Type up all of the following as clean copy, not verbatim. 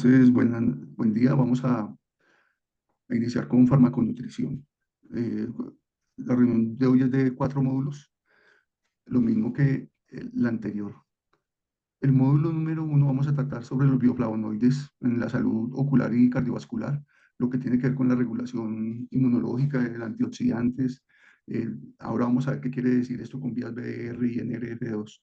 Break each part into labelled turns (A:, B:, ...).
A: Entonces, buen día. Vamos a iniciar con farmaconutrición. Eh, la reunión de hoy es de 4 módulos, lo mismo que la anterior. El módulo número 1 vamos a tratar sobre los bioflavonoides en la salud ocular y cardiovascular, lo que tiene que ver con la regulación inmunológica de antioxidantes. Ahora vamos a ver qué quiere decir esto con vías BDR y NRF2.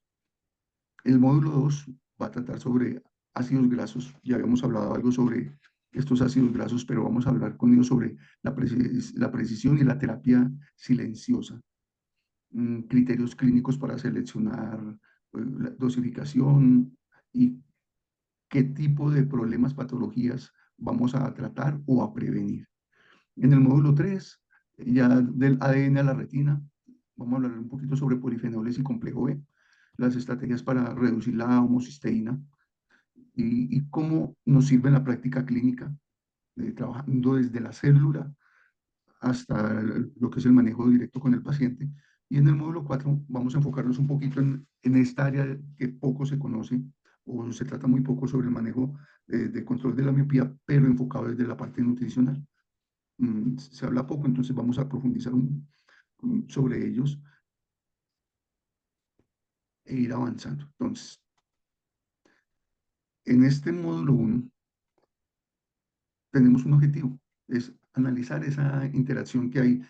A: El módulo 2 va a tratar sobre ácidos grasos. Ya habíamos hablado algo sobre estos ácidos grasos, pero vamos a hablar con ellos sobre la precisión y la terapia silenciosa. Criterios clínicos para seleccionar la dosificación y qué tipo de problemas, patologías vamos a tratar o a prevenir. En el módulo 3, ya del ADN a la retina, vamos a hablar un poquito sobre polifenoles y complejo B, las estrategias para reducir la homocisteína y cómo nos sirve en la práctica clínica, trabajando desde la célula hasta lo que es el manejo directo con el paciente. Y en el módulo 4 vamos a enfocarnos un poquito en esta área que poco se conoce o se trata muy poco sobre el manejo de control de la miopía, pero enfocado desde la parte nutricional. Se habla poco, entonces vamos a profundizar sobre ellos e ir avanzando. Entonces, en este módulo 1 tenemos un objetivo, es analizar esa interacción que hay.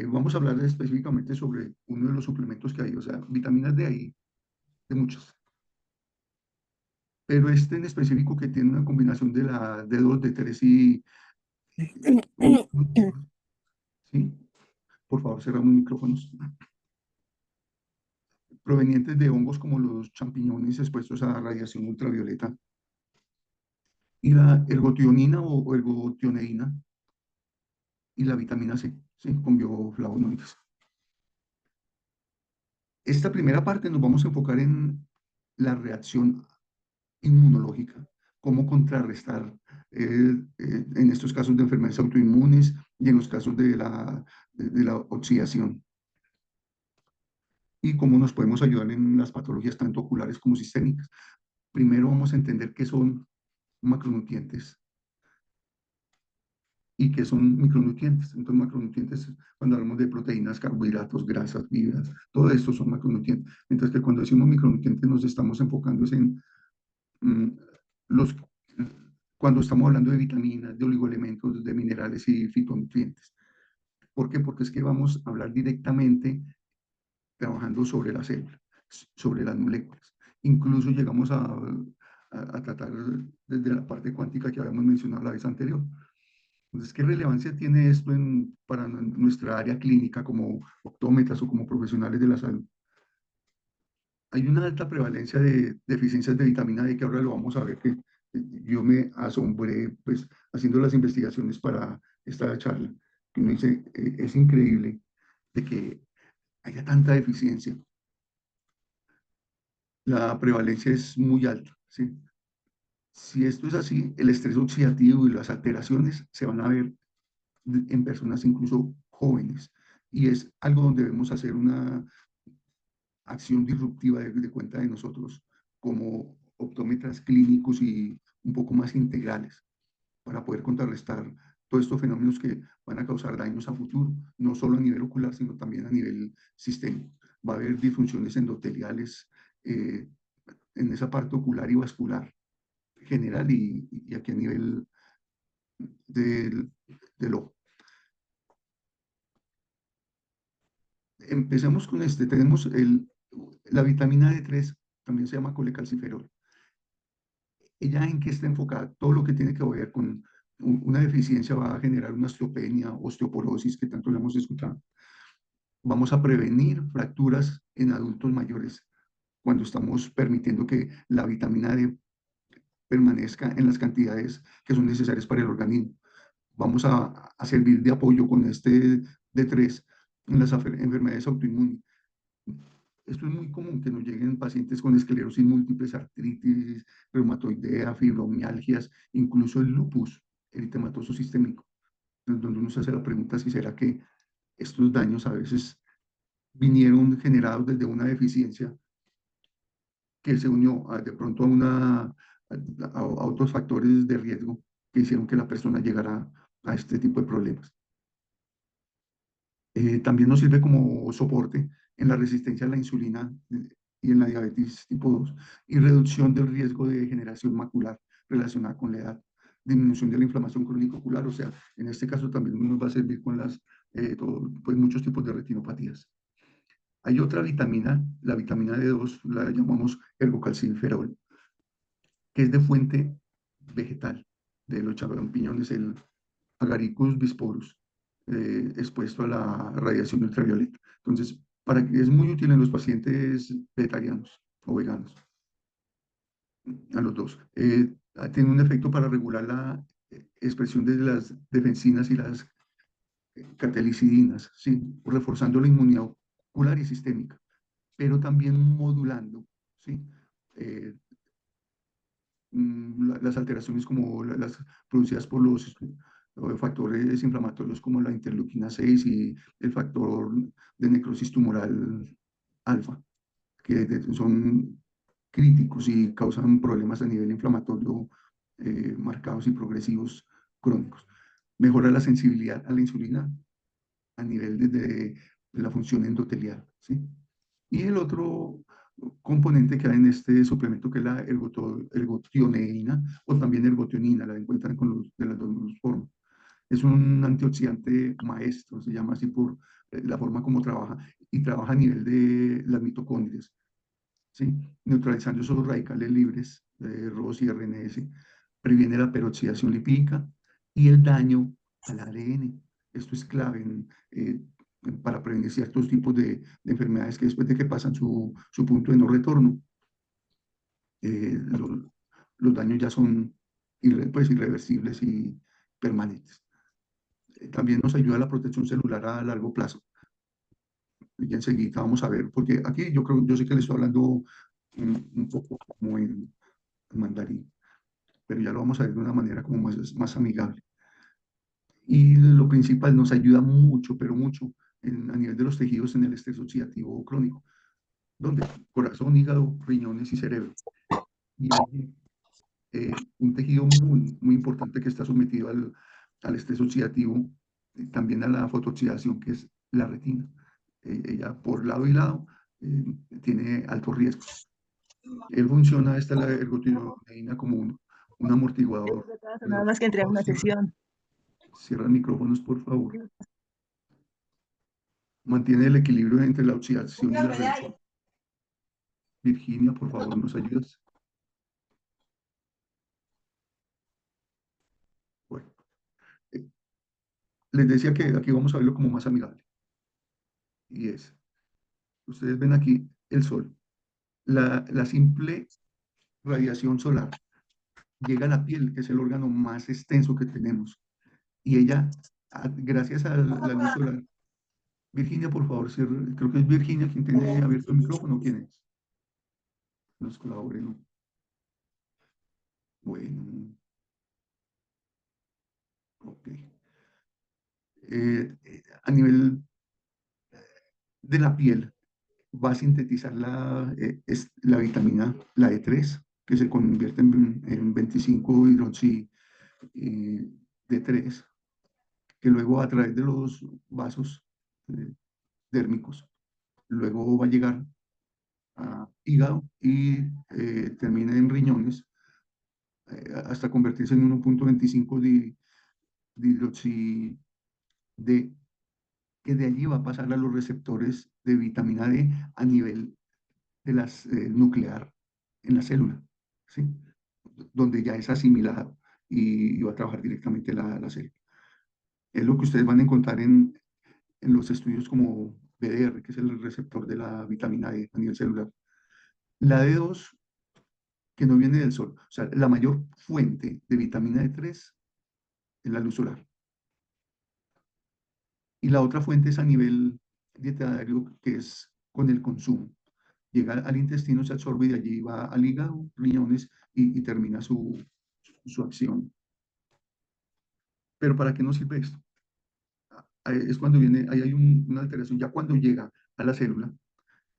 A: Vamos a hablar específicamente sobre uno de los suplementos que hay, o sea, vitaminas D hay de muchas, pero este en específico que tiene una combinación de la D2, D3 y ¿sí? Por favor, cerramos micrófonos. Provenientes de hongos como los champiñones expuestos a radiación ultravioleta y la ergotionina o ergotioneína y la vitamina C, ¿sí? Con bioflavonoides. Esta primera parte nos vamos a enfocar en la reacción inmunológica, cómo contrarrestar en estos casos de enfermedades autoinmunes y en los casos de la oxidación, y cómo nos podemos ayudar en las patologías tanto oculares como sistémicas. Primero vamos a entender qué son macronutrientes y qué son micronutrientes. Entonces, macronutrientes, cuando hablamos de proteínas, carbohidratos, grasas, fibras, todo esto son macronutrientes. Mientras que cuando decimos micronutrientes nos estamos enfocando en mm, los, cuando estamos hablando de vitaminas, de oligoelementos, de minerales y fitonutrientes. ¿Por qué? Porque es que vamos a hablar directamente trabajando sobre la célula, sobre las moléculas. Incluso llegamos a tratar desde la parte cuántica que habíamos mencionado la vez anterior. Entonces, ¿qué relevancia tiene esto para nuestra área clínica como optómetras o como profesionales de la salud? Hay una alta prevalencia de deficiencias de vitamina D, que ahora lo vamos a ver, que yo me asombré pues haciendo las investigaciones para esta charla, que uno dice, es increíble de que haya tanta deficiencia. La prevalencia es muy alta, ¿sí? Si esto es así, el estrés oxidativo y las alteraciones se van a ver en personas incluso jóvenes, y es algo donde debemos hacer una acción disruptiva de cuenta de nosotros como optómetras clínicos y un poco más integrales para poder contrarrestar todos estos fenómenos que van a causar daños a futuro, no solo a nivel ocular, sino también a nivel sistémico. Va a haber disfunciones endoteliales en esa parte ocular y vascular general y aquí a nivel del, del ojo. Empecemos con este. Tenemos la vitamina D3, también se llama colecalciferol. ¿Ella en qué está enfocada? Todo lo que tiene que ver con una deficiencia va a generar una osteopenia, osteoporosis, que tanto le hemos escuchado. Vamos a prevenir fracturas en adultos mayores cuando estamos permitiendo que la vitamina D permanezca en las cantidades que son necesarias para el organismo. Vamos a servir de apoyo con este D3 en las enfermedades autoinmunes. Esto es muy común que nos lleguen pacientes con esclerosis múltiple, artritis, reumatoidea, fibromialgias, incluso el lupus eritematoso sistémico, donde uno se hace la pregunta si será que estos daños a veces vinieron generados desde una deficiencia que se unió de pronto a otros factores de riesgo que hicieron que la persona llegara a este tipo de problemas. También nos sirve como soporte en la resistencia a la insulina y en la diabetes tipo 2 y reducción del riesgo de degeneración macular relacionada con la edad, disminución de la inflamación crónica ocular, o sea, en este caso también nos va a servir con pues muchos tipos de retinopatías. Hay otra vitamina, la vitamina D2, la llamamos ergocalciferol, que es de fuente vegetal, de los champiñones, el Agaricus bisporus, expuesto a la radiación ultravioleta. Entonces, es muy útil en los pacientes vegetarianos o veganos, a los dos. Tiene un efecto para regular la expresión de las defensinas y las catelicidinas, ¿sí? Reforzando la inmunidad ocular y sistémica, pero también modulando, ¿sí? Eh, las alteraciones como las producidas por los factores inflamatorios como la interleuquina 6 y el factor de necrosis tumoral alfa, que son críticos y causan problemas a nivel inflamatorio marcados y progresivos crónicos. Mejora la sensibilidad a la insulina a nivel de la función endotelial, ¿sí? Y el otro componente que hay en este suplemento, que es la ergotioneína o también ergotionina, la encuentran de las dos formas. Es un antioxidante maestro, se llama así por la forma como trabaja, y trabaja a nivel de las mitocondrias, ¿sí? Neutralizando esos radicales libres de ROS y RNS, previene la peroxidación lipídica y el daño al ADN. Esto es clave para prevenir ciertos tipos de enfermedades que después de que pasan su punto de no retorno, eh, lo- los daños ya son pues, irreversibles y permanentes. También nos ayuda a la protección celular a largo plazo. Y enseguida vamos a ver, porque aquí yo sé que le estoy hablando un poco como en mandarín, pero ya lo vamos a ver de una manera como más amigable. Y lo principal, nos ayuda mucho, pero mucho, a nivel de los tejidos en el estrés oxidativo crónico, donde corazón, hígado, riñones y cerebro. Y hay un tejido muy importante que está sometido al estrés oxidativo, también a la fotooxidación, que es la retina. Ella, por lado y lado, eh, tiene altos riesgos. Él funciona, esta la ergotironeína, como un amortiguador.
B: Nada más que entré a
A: Por favor,
B: una sesión.
A: cierra micrófonos, por favor. Mantiene el equilibrio entre la oxidación y la reducción. Virginia, por favor, ¿nos ayudas? Bueno, eh, les decía que aquí vamos a verlo como más amigable. Y ustedes ven aquí el sol. La simple radiación solar llega a la piel, que es el órgano más extenso que tenemos. Y ella, gracias a la luz solar, Virginia, por favor, creo que es Virginia quien tiene abierto el micrófono. ¿Quién es? Nos colabore, ¿no? Bueno, ok. A nivel de la piel, va a sintetizar la vitamina, la D3, que se convierte en 25 hidroxi D3, que luego a través de los vasos eh, dérmicos, luego va a llegar a hígado y termina en riñones hasta convertirse en 1.25 de hidroxi D, que de allí va a pasar a los receptores de vitamina D a nivel de las nuclear en la célula, ¿sí? Donde ya es asimilado y va a trabajar directamente la célula. Es lo que ustedes van a encontrar en los estudios como BDR, que es el receptor de la vitamina D a nivel celular. La D2, que no viene del sol, o sea, la mayor fuente de vitamina D3 es la luz solar. Y la otra fuente es a nivel dietario, que es con el consumo. Llega al intestino, se absorbe y de allí va al hígado, riñones y termina su acción. Pero ¿para qué nos sirve esto? Es cuando viene, ahí hay una alteración, ya cuando llega a la célula,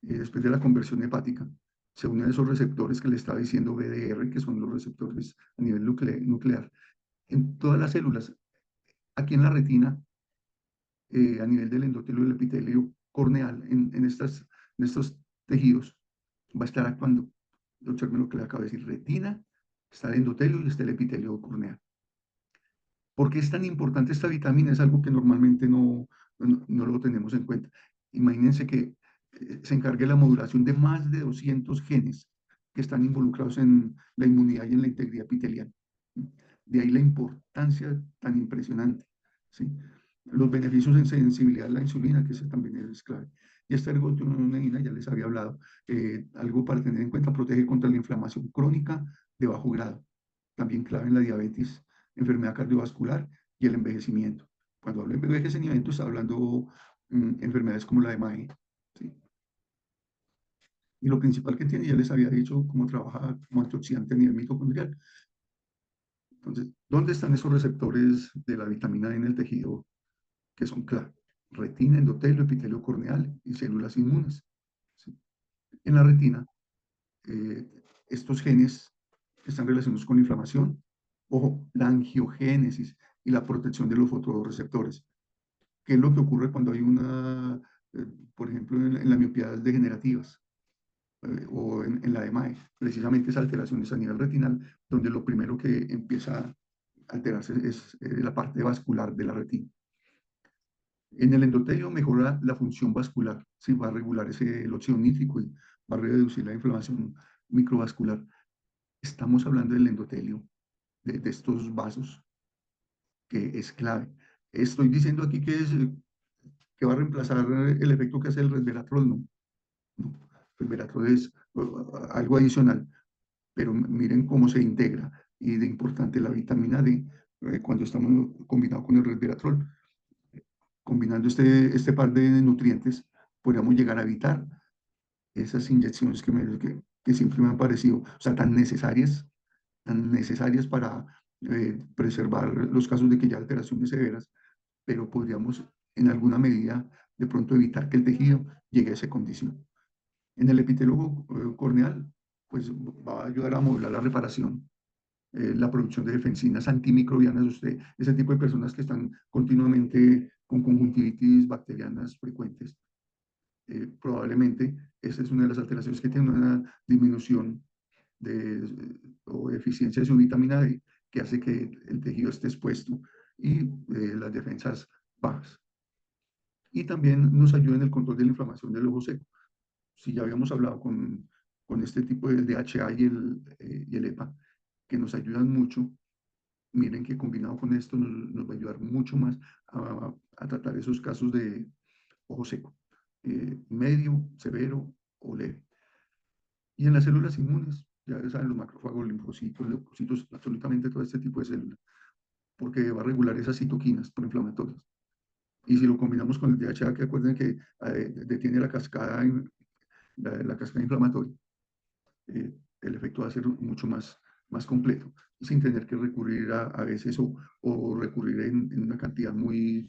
A: después de la conversión hepática, se une a esos receptores que le estaba diciendo BDR, que son los receptores a nivel nuclear, en todas las células. Aquí en la retina, a nivel del endotelio y el epitelio corneal, en estos tejidos, va a estar actuando. Observen lo que le acabo de decir, retina, está el endotelio y está el epitelio corneal. ¿Por qué es tan importante esta vitamina? Es algo que normalmente no lo tenemos en cuenta. Imagínense que se encargue la modulación de más de 200 genes que están involucrados en la inmunidad y en la integridad epitelial. De ahí la importancia tan impresionante. ¿Sí? Los beneficios en sensibilidad a la insulina, que ese también es clave. Y esta ergotamina, ya les había hablado, algo para tener en cuenta, protege contra la inflamación crónica de bajo grado. También clave en la diabetes, enfermedad cardiovascular y el envejecimiento. Cuando hablo de envejecimiento, está hablando enfermedades como la de MAE. ¿Sí? Y lo principal que tiene, ya les había dicho, cómo trabaja como antioxidante a nivel mitocondrial. Entonces, ¿dónde están esos receptores de la vitamina D en el tejido que son clave? Retina, endotelio, epitelio corneal y células inmunes. ¿Sí? En la retina, eh, estos genes están relacionados con la inflamación, ojo, la angiogénesis y la protección de los fotorreceptores. ¿Qué es lo que ocurre cuando hay eh, por ejemplo, en las miopías degenerativas en la EMAE? Precisamente esas alteraciones a nivel retinal, donde lo primero que empieza a alterarse es la parte vascular de la retina. En el endotelio mejora la función vascular, ¿sí? Va a regular el óxido nítrico y va a reducir la inflamación microvascular. Estamos hablando del endotelio, de estos vasos, que es clave. Estoy diciendo aquí que va a reemplazar el efecto que hace el resveratrol, no. No, el resveratrol es algo adicional, pero miren cómo se integra y de importante la vitamina D cuando estamos combinado con el resveratrol. Combinando este par de nutrientes, podríamos llegar a evitar esas inyecciones que siempre me han parecido, o sea, tan necesarias para preservar los casos de que ya alteraciones severas, pero podríamos en alguna medida de pronto evitar que el tejido llegue a esa condición. En el epitelio corneal, pues va a ayudar a modular la reparación, la producción de defensinas antimicrobianas. Usted, ese tipo de personas que están continuamente con conjuntivitis bacterianas frecuentes, probablemente esa es una de las alteraciones que tiene una disminución o deficiencia de su vitamina D, que hace que el tejido esté expuesto y las defensas bajas. Y también nos ayuda en el control de la inflamación del ojo seco. Si ya habíamos hablado con este tipo de DHA y el EPA, que nos ayudan mucho, miren que combinado con esto nos va a ayudar mucho más a tratar esos casos de ojo seco, medio, severo o leve. Y en las células inmunes, ya saben, los macrófagos, linfocitos, leucocitos, absolutamente todo este tipo de células, porque va a regular esas citoquinas proinflamatorias. Y si lo combinamos con el DHA, que acuerden que detiene la cascada inflamatoria, el efecto va a ser mucho más completo, sin tener que recurrir a veces o recurrir en una cantidad muy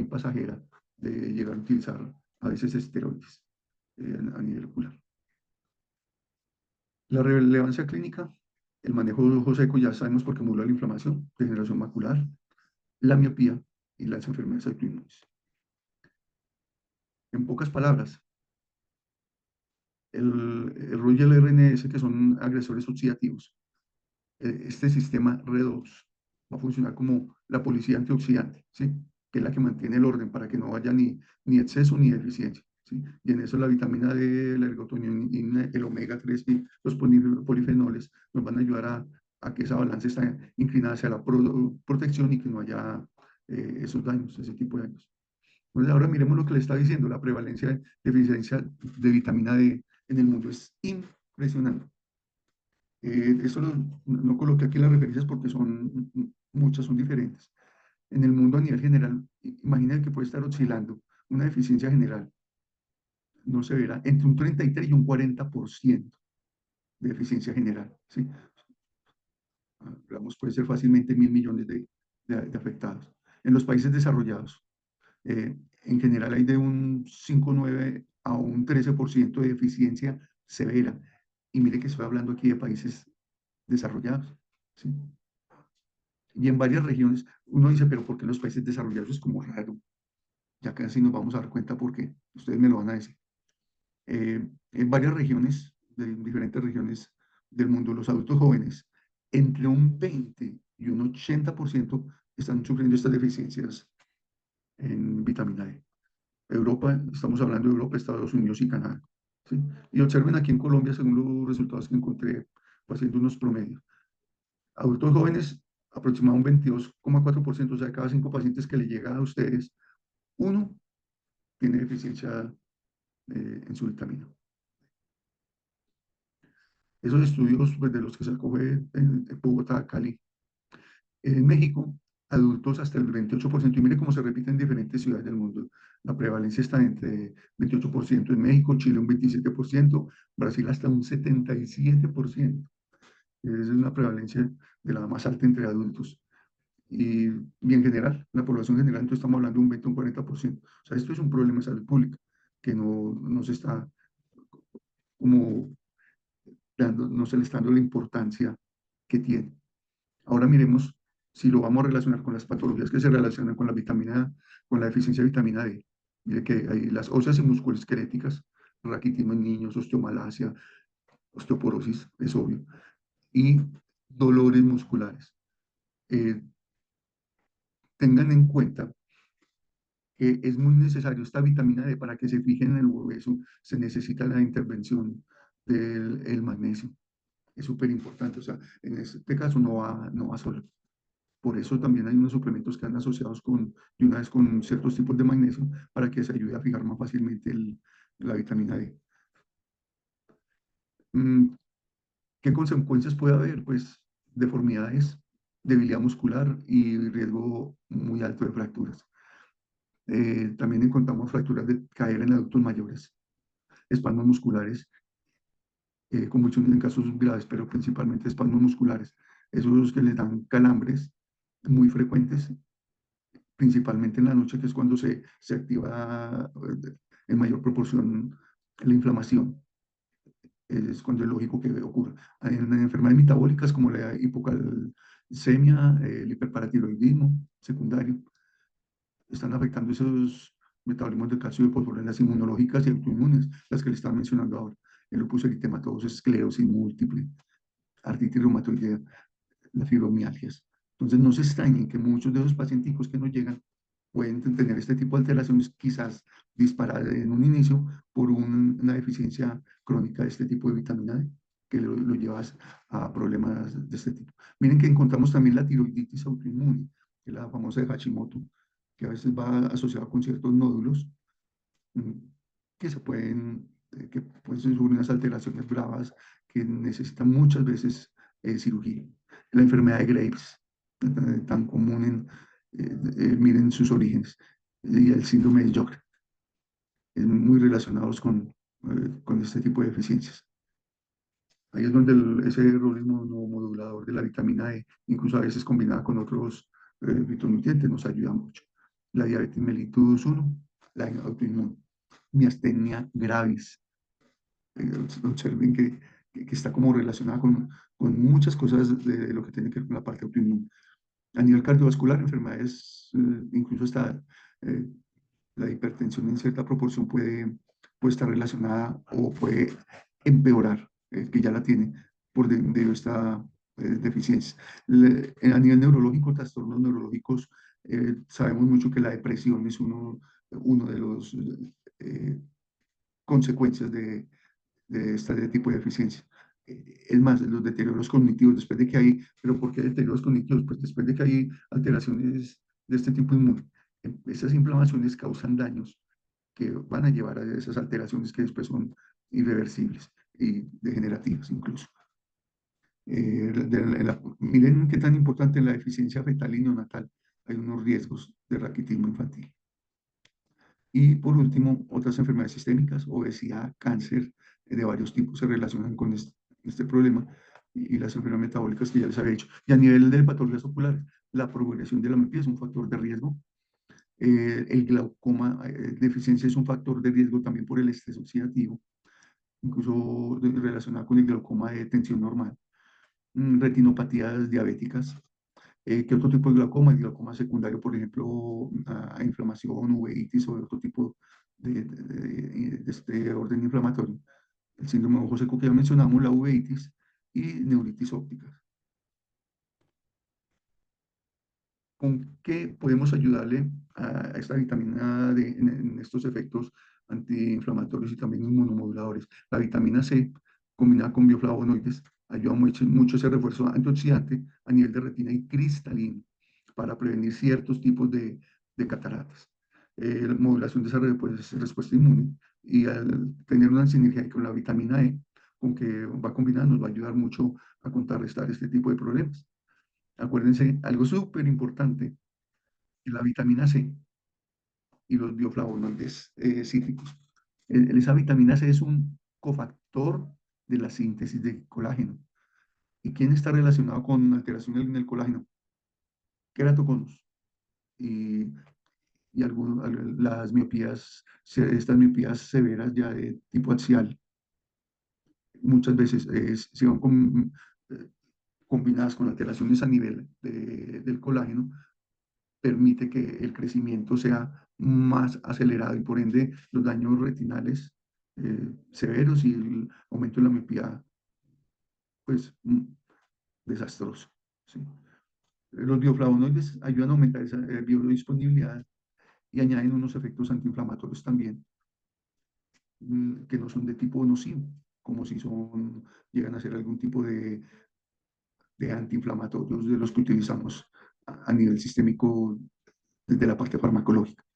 A: pasajera de llegar a utilizar a veces esteroides a nivel ocular. La relevancia clínica, el manejo de ojo seco ya sabemos porque modula la inflamación, degeneración macular, la miopía y las enfermedades autoinmunes. En pocas palabras, el ROI y el RNS, que son agresores oxidativos, este sistema redox va a funcionar como la policía antioxidante, ¿sí? Que es la que mantiene el orden para que no haya ni exceso ni deficiencia. ¿Sí? Y en eso la vitamina D, la ergotonina, el omega 3 y los polifenoles nos van a ayudar a que esa balanza esté inclinada hacia la protección y que no haya esos daños, ese tipo de daños. Entonces ahora miremos lo que le está diciendo, la prevalencia de deficiencia de vitamina D en el mundo es impresionante. Eso no coloqué aquí las referencias porque muchas, son diferentes. En el mundo a nivel general, imaginen que puede estar oscilando una deficiencia general, no se verá, entre un 33 y un 40% de deficiencia general. ¿Sí? Hablamos, puede ser fácilmente 1.000 millones de afectados. En los países desarrollados, en general hay de un 5,9 a un 13% de deficiencia severa. Y mire que estoy hablando aquí de países desarrollados, ¿sí? Y en varias regiones, uno dice, pero ¿por qué en los países desarrollados es como raro? Ya casi nos vamos a dar cuenta porque ustedes me lo van a decir. En varias regiones, de diferentes regiones del mundo, los adultos jóvenes, entre un 20 y un 80% están sufriendo estas deficiencias en vitamina D. Europa, estamos hablando de Europa, Estados Unidos y Canadá. ¿Sí? Y observen aquí en Colombia, según los resultados que encontré, haciendo unos promedios. Adultos jóvenes, aproximadamente un 22,4%, o sea, de cada 5 pacientes que le llega a ustedes, uno tiene deficiencia en su vitamina. Esos estudios, pues, de los que se acoge en Bogotá, Cali, en México, adultos hasta el 28%, y mire cómo se repite en diferentes ciudades del mundo. La prevalencia está entre 28% en México, Chile un 27%, Brasil hasta un 77%. Es una prevalencia de la más alta entre adultos. Y en general, la población general, entonces estamos hablando de un 20 o un 40%. O sea, esto es un problema de salud pública que no se está como dando, no se le está dando la importancia que tiene. Ahora miremos si lo vamos a relacionar con las patologías que se relacionan con la vitamina A, con la deficiencia de vitamina D. Mire que hay las óseas y musculoesqueléticas, raquitismo en niños, osteomalacia, osteoporosis, es obvio, y dolores musculares. Eh, Tengan en cuenta que es muy necesario esta vitamina D para que se fije en el hueso, se necesita la intervención del el magnesio. Es súper importante, o sea, en este caso no va solo. Por eso también hay unos suplementos que han asociados de una vez con ciertos tipos de magnesio para que se ayude a fijar más fácilmente la vitamina D. Mm, ¿Qué consecuencias puede haber? Pues deformidades, debilidad muscular y riesgo muy alto de fracturas. También encontramos fracturas de cadera en adultos mayores, espasmos musculares, convulsiones en casos graves, pero principalmente espasmos musculares. Esos que les dan calambres muy frecuentes, principalmente en la noche, que es cuando se activa en mayor proporción la inflamación. Es cuando es lógico que ocurra. En enfermedades metabólicas como la hipocalcemia, el hiperparatiroidismo secundario, están afectando esos metabolismos de calcio y fósforo en las inmunológicas y autoinmunes, las que le estaba mencionando ahora. El lupus eritematoso, esclerosis múltiple, artritis reumatoidea, las fibromialgias. Entonces, no se extrañen que muchos de esos pacientes que nos llegan pueden tener este tipo de alteraciones, quizás disparadas en un inicio por una deficiencia crónica de este tipo de vitamina D, que lo lleva a problemas de este tipo. Miren que encontramos también la tiroiditis autoinmune, que es la famosa de Hashimoto, que a veces va asociada con ciertos nódulos mm, que pueden ser unas alteraciones bravas que necesitan muchas veces cirugía. La enfermedad de Graves, tan común miren sus orígenes, y el síndrome de Jock, es muy relacionados con este tipo de deficiencias. Ahí es donde ese rol modulador de la vitamina E, incluso a veces combinada con otros fitonutrientes, nos ayuda mucho. La diabetes mellitus 1, la autoinmune, miastenia gravis. Observen que está como relacionada con muchas cosas de lo que tiene que ver con la parte autoinmune. A nivel cardiovascular, enfermedades, incluso hasta eh, la hipertensión en cierta proporción puede estar relacionada o puede empeorar, que ya la tiene debido a esta deficiencia. A nivel neurológico, trastornos neurológicos, sabemos mucho que la depresión es uno de los consecuencias de este tipo de deficiencia. Es más, los deterioros cognitivos, después de que hay, pero ¿por qué deterioros cognitivos? Pues después de que hay alteraciones de este tipo inmune, esas inflamaciones causan daños que van a llevar a esas alteraciones que después son irreversibles y degenerativas incluso. Miren qué tan importante la deficiencia fetal y neonatal. Hay unos riesgos de raquitismo infantil. Y por último, otras enfermedades sistémicas, obesidad, cáncer de varios tipos se relacionan con este problema y las enfermedades metabólicas que ya les había dicho. Y a nivel de patologías oculares, la progresión de la miopía es un factor de riesgo. El glaucoma, deficiencia es un factor de riesgo también por el estrés oxidativo. incluso relacionada con el glaucoma de tensión normal, retinopatías diabéticas. ¿Qué otro tipo de glaucoma? El glaucoma secundario, por ejemplo, a inflamación, uveitis o otro tipo de este orden inflamatorio. El síndrome de ojo seco que ya mencionamos, la uveitis y neuritis óptica. ¿Con qué podemos ayudarle a esta vitamina D en estos efectos antiinflamatorios y también inmunomoduladores? La vitamina C, combinada con bioflavonoides, ayuda mucho ese refuerzo antioxidante a nivel de retina y cristalino para prevenir ciertos tipos de cataratas. La modulación de esa respuesta inmune y al tener una sinergia con la vitamina E, con que va combinada, nos va a ayudar mucho a contrarrestar este tipo de problemas. Acuérdense, algo súper importante, la vitamina C y los bioflavonoides cítricos. Esa vitamina C es un cofactor de la síntesis de colágeno. ¿Y quién está relacionado con alteración en el colágeno? Queratoconos. Y, las miopías, estas miopías severas ya de tipo axial, muchas veces se van eh, combinadas con alteraciones a nivel del colágeno, permite que el crecimiento sea más acelerado y por ende los daños retinales severos y el aumento de la miopía, pues desastroso. ¿Sí? Los bioflavonoides ayudan a aumentar esa biodisponibilidad y añaden unos efectos antiinflamatorios también, que no son de tipo nocivo, como si llegan a ser algún tipo de antiinflamatorios de los que utilizamos a nivel sistémico desde la parte farmacológica.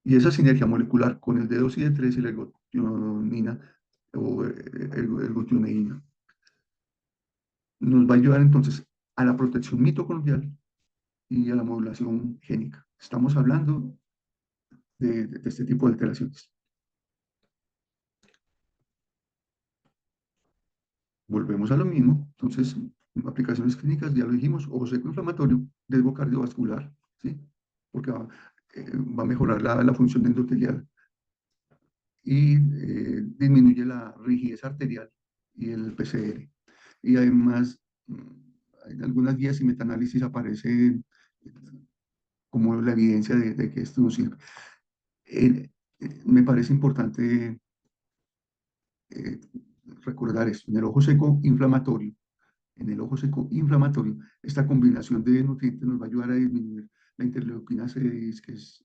A: Y esa sinergia molecular con el D2 y D3 y la ergotionina o ergotioneína nos va a ayudar entonces a la protección mitocondrial y a la modulación génica. Estamos hablando de este tipo de alteraciones. Volvemos a lo mismo. Entonces, aplicaciones clínicas, ya lo dijimos, ojo seco inflamatorio, desbo cardiovascular, ¿sí? Porque va a mejorar la función endotelial y disminuye la rigidez arterial y el PCR. Y además, en algunas guías y metaanálisis aparece como la evidencia de que esto no sirve. Me parece importante eh, recordar esto. En el ojo seco inflamatorio, esta combinación de nutrientes nos va a ayudar a disminuir la interleuquina C6,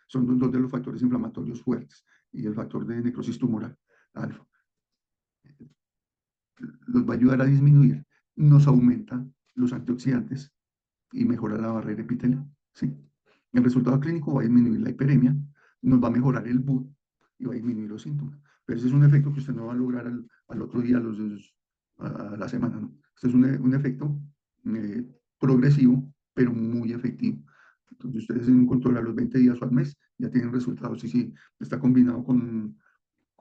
A: son dos de los factores inflamatorios fuertes, y el factor de necrosis tumoral, alfa. Los va a ayudar a disminuir, nos aumenta los antioxidantes y mejora la barrera epitelial. ¿Sí? El resultado clínico va a disminuir la hiperemia, nos va a mejorar el BUD y va a disminuir los síntomas. Pero ese es un efecto que usted no va a lograr al otro día, a la semana. ¿No? Este es un efecto eh, progresivo, pero muy efectivo. Entonces, ustedes en un control a los 20 días o al mes ya tienen resultados. Y si está combinado con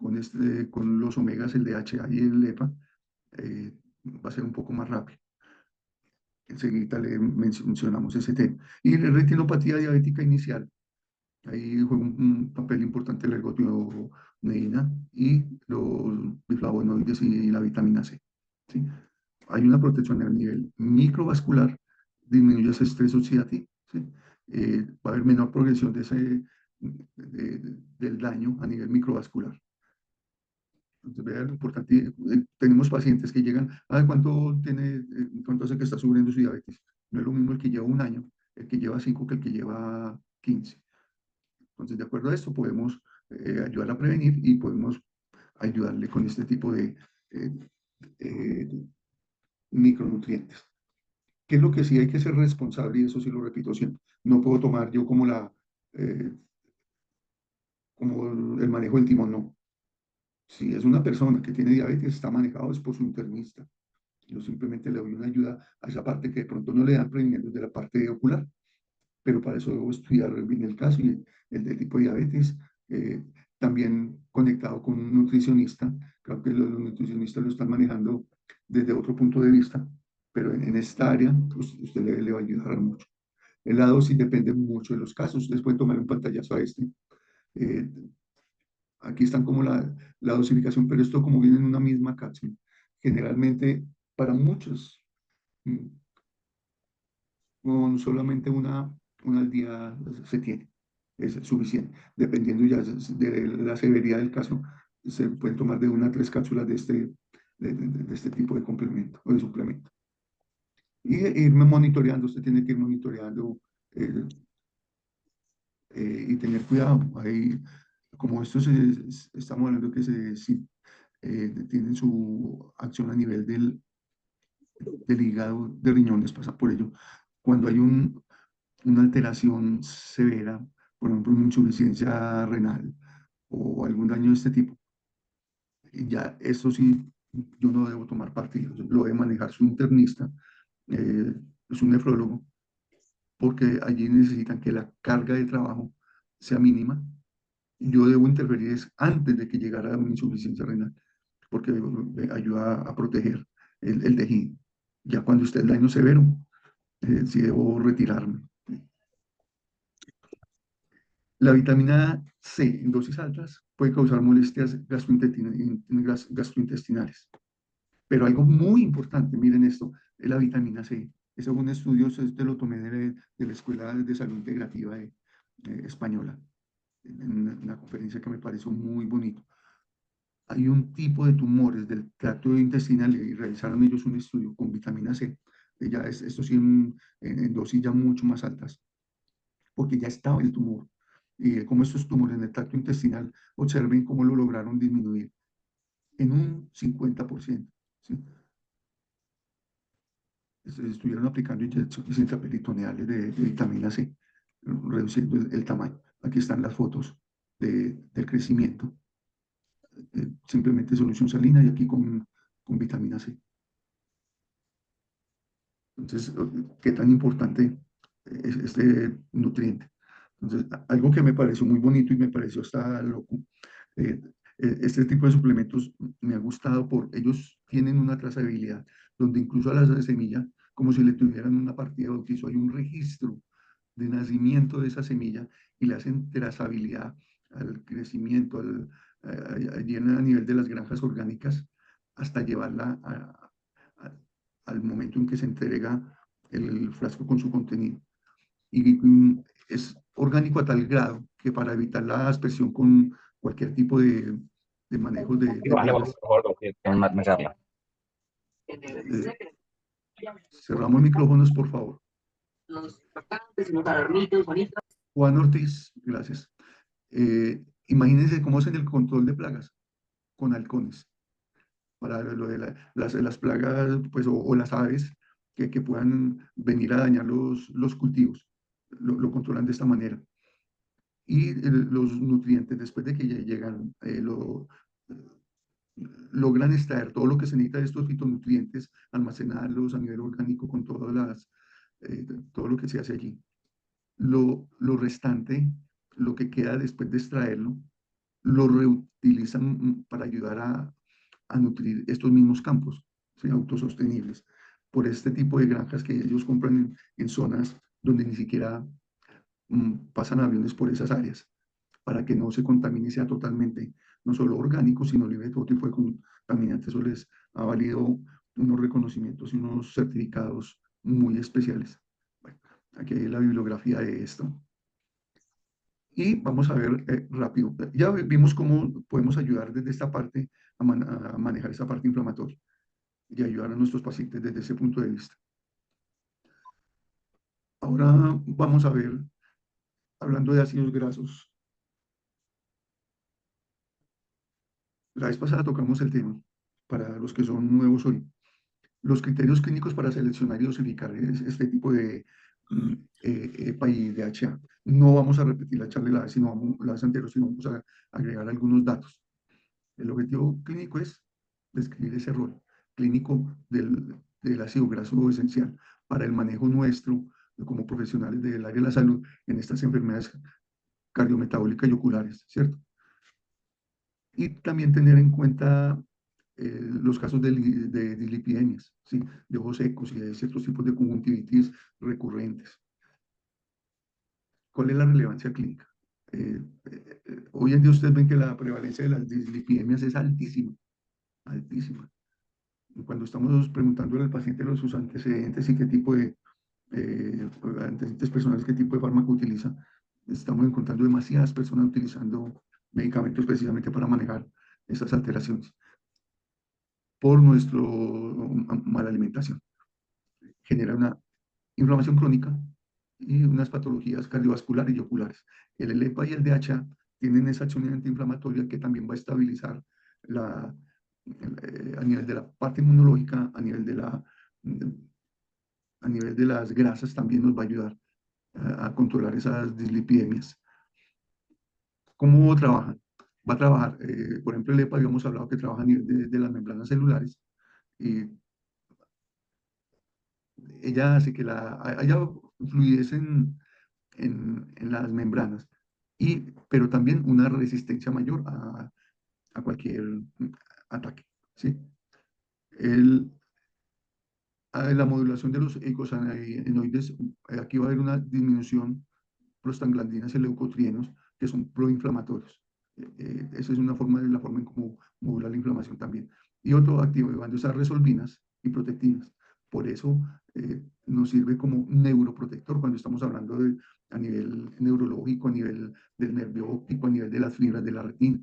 A: los omegas, el DHA y el EPA, va a ser un poco más rápido. Enseguida le mencionamos ese tema. Y la retinopatía diabética inicial, ahí juega un papel importante la ergotioneína y los biflavonoides y la vitamina C. ¿Sí? Hay una protección a nivel microvascular, disminuye ese estrés oxidativo. ¿Sí? Va a haber menor progresión del daño a nivel microvascular. Entonces, vean lo importante, tenemos pacientes que llegan, ¿cuánto hace que está sufriendo su diabetes? No es lo mismo el que lleva un año, el que lleva 5 que el que lleva 15. Entonces, de acuerdo a esto, podemos ayudar a prevenir y podemos ayudarle con este tipo de eh, eh, micronutrientes. ¿Qué es lo que sí hay que ser responsable? Y eso sí lo repito siempre. No puedo tomar yo eh, como el manejo del timón, no. Si es una persona que tiene diabetes, está manejado es por su internista. Yo simplemente le doy una ayuda a esa parte que de pronto no le dan previniendo de la parte ocular, pero para eso debo estudiar bien el caso y el de tipo de diabetes, eh, también conectado con un nutricionista. Creo que los nutricionistas lo están manejando desde otro punto de vista, pero en esta área pues, usted le va a ayudar mucho. El lado sí depende mucho de los casos. Ustedes pueden tomar un pantallazo a este. Eh, Aquí están como la dosificación, pero esto como viene en una misma cápsula. Generalmente para muchos, mm, con solamente una al día se tiene, es suficiente. Dependiendo ya de la severidad del caso, se pueden tomar de una a tres cápsulas de este tipo de complemento o de suplemento. Y irme monitoreando, usted tiene que ir monitoreando eh, y tener cuidado. Ahí, como esto estamos hablando que sí, tienen su acción a nivel del hígado, de riñones, pasa por ello. Cuando hay una alteración severa, por ejemplo, una insuficiencia renal o algún daño de este tipo, ya esto sí, yo no debo tomar partido, lo debe manejar su internista, eh, es un nefrólogo, porque allí necesitan que la carga de trabajo sea mínima. Yo debo interferir es antes de que llegara a una insuficiencia renal, porque ayuda a proteger el tejido. Ya cuando esté el daño severo, sí debo retirarme. La vitamina C en dosis altas puede causar molestias gastrointestinales. Pero algo muy importante, miren esto, es la vitamina C. Eso es un estudio, este lo tomé de la Escuela de Salud Integrativa Española, en una conferencia que me pareció muy bonito. Hay un tipo de tumores del tracto intestinal y realizaron ellos un estudio con vitamina C. Esto sí en dosis ya mucho más altas, porque ya estaba el tumor. Y como estos tumores en el tracto intestinal, observen cómo lo lograron disminuir en un 50%. ¿Sí? Estuvieron aplicando inyecciones intraperitoneales de vitamina C, reduciendo el tamaño. Aquí están las fotos del crecimiento. Simplemente solución salina y aquí con vitamina C. Entonces, ¿qué tan importante es este nutriente? Entonces, algo que me pareció muy bonito y me pareció hasta loco, eh, este tipo de suplementos me ha gustado por, ellos tienen una trazabilidad, donde incluso a la semilla, como si le tuvieran una partida de bautizo, hay un registro de nacimiento de esa semilla y le hacen trazabilidad al crecimiento, allí a nivel de las granjas orgánicas, hasta llevarla a- al momento en que se entrega el frasco con su contenido. Y es orgánico a tal grado que para evitar la aspersión con cualquier tipo de manejo de
B: Vale,
A: plagas,
B: por favor, que una charla.
A: eh, cerramos micrófonos, por favor. Juan Ortiz, gracias. Imagínense cómo hacen el control de plagas con halcones, para lo de las plagas pues, o las aves que puedan venir a dañar los cultivos. Lo controlan de esta manera. Y los nutrientes, después de que ya llegan, logran extraer todo lo que se necesita de estos fitonutrientes, almacenarlos a nivel orgánico con todo lo que se hace allí. Lo restante, lo que queda después de extraerlo, lo reutilizan para ayudar a nutrir estos mismos campos, ¿sí? Autosostenibles, por este tipo de granjas que ellos compran en zonas donde ni siquiera pasan aviones por esas áreas, para que no se contamine, sea totalmente, no solo orgánico, sino libre de todo tipo de contaminantes. Eso les ha valido unos reconocimientos y unos certificados muy especiales. Bueno, aquí hay la bibliografía de esto. Y vamos a ver rápido. Ya vimos cómo podemos ayudar desde esta parte a manejar esta parte inflamatoria y ayudar a nuestros pacientes desde ese punto de vista. Ahora vamos a ver, hablando de ácidos grasos. La vez pasada tocamos el tema, para los que son nuevos hoy, los criterios clínicos para seleccionar y dosificar este tipo de EPA y DHA. No vamos a repetir la charla la vez anterior, sino vamos a agregar algunos datos. El objetivo clínico es describir ese rol clínico del ácido graso esencial para el manejo nuestro como profesionales del área de la salud en estas enfermedades cardiometabólicas y oculares, ¿cierto? Y también tener en cuenta los casos de dislipidemias, ¿sí? De ojos secos y de ciertos tipos de conjuntivitis recurrentes. ¿Cuál es la relevancia clínica? Hoy en día ustedes ven que la prevalencia de las dislipidemias es altísima, altísima. Cuando estamos preguntándole al paciente sus antecedentes y qué tipo de antecedentes personales, qué tipo de fármaco utiliza, estamos encontrando demasiadas personas utilizando medicamentos precisamente para manejar esas alteraciones por nuestra mala alimentación. Genera una inflamación crónica y unas patologías cardiovasculares y oculares. El ELEPA y el DHA tienen esa acción antiinflamatoria que también va a estabilizar a nivel de la parte inmunológica, a nivel de las grasas también nos va a ayudar a controlar esas dislipidemias. ¿Cómo trabajan? Va a trabajar, por ejemplo, el EPA, habíamos hablado que trabaja a nivel de las membranas celulares y ella hace que haya fluidez en las membranas, pero también una resistencia mayor a cualquier ataque. ¿Sí? El, la modulación de los eicosanoides, aquí va a haber una disminución prostaglandinas y leucotrienos, que son proinflamatorios. Esa es una forma de la forma en cómo modula la inflamación también. Y otro activando esas resolvinas y protectinas. Por eso nos sirve como neuroprotector cuando estamos hablando a nivel neurológico, a nivel del nervio óptico, a nivel de las fibras de la retina.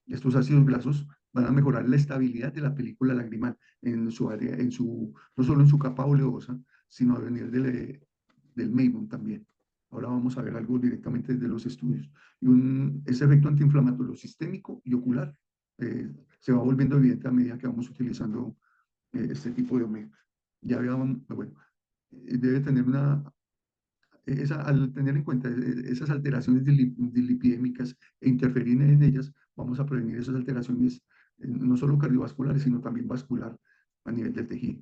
A: Estos ácidos grasos van a mejorar la estabilidad de la película lagrimal en su área, no solo en su capa oleosa, sino a nivel del meibum también. Ahora vamos a ver algo directamente desde los estudios. Ese efecto antiinflamatorio sistémico y ocular se va volviendo evidente a medida que vamos utilizando este tipo de omega. Ya veamos, bueno, debe tener al tener en cuenta esas alteraciones dislipidémicas e interferir en ellas, vamos a prevenir esas alteraciones no solo cardiovasculares, sino también vascular a nivel del tejido.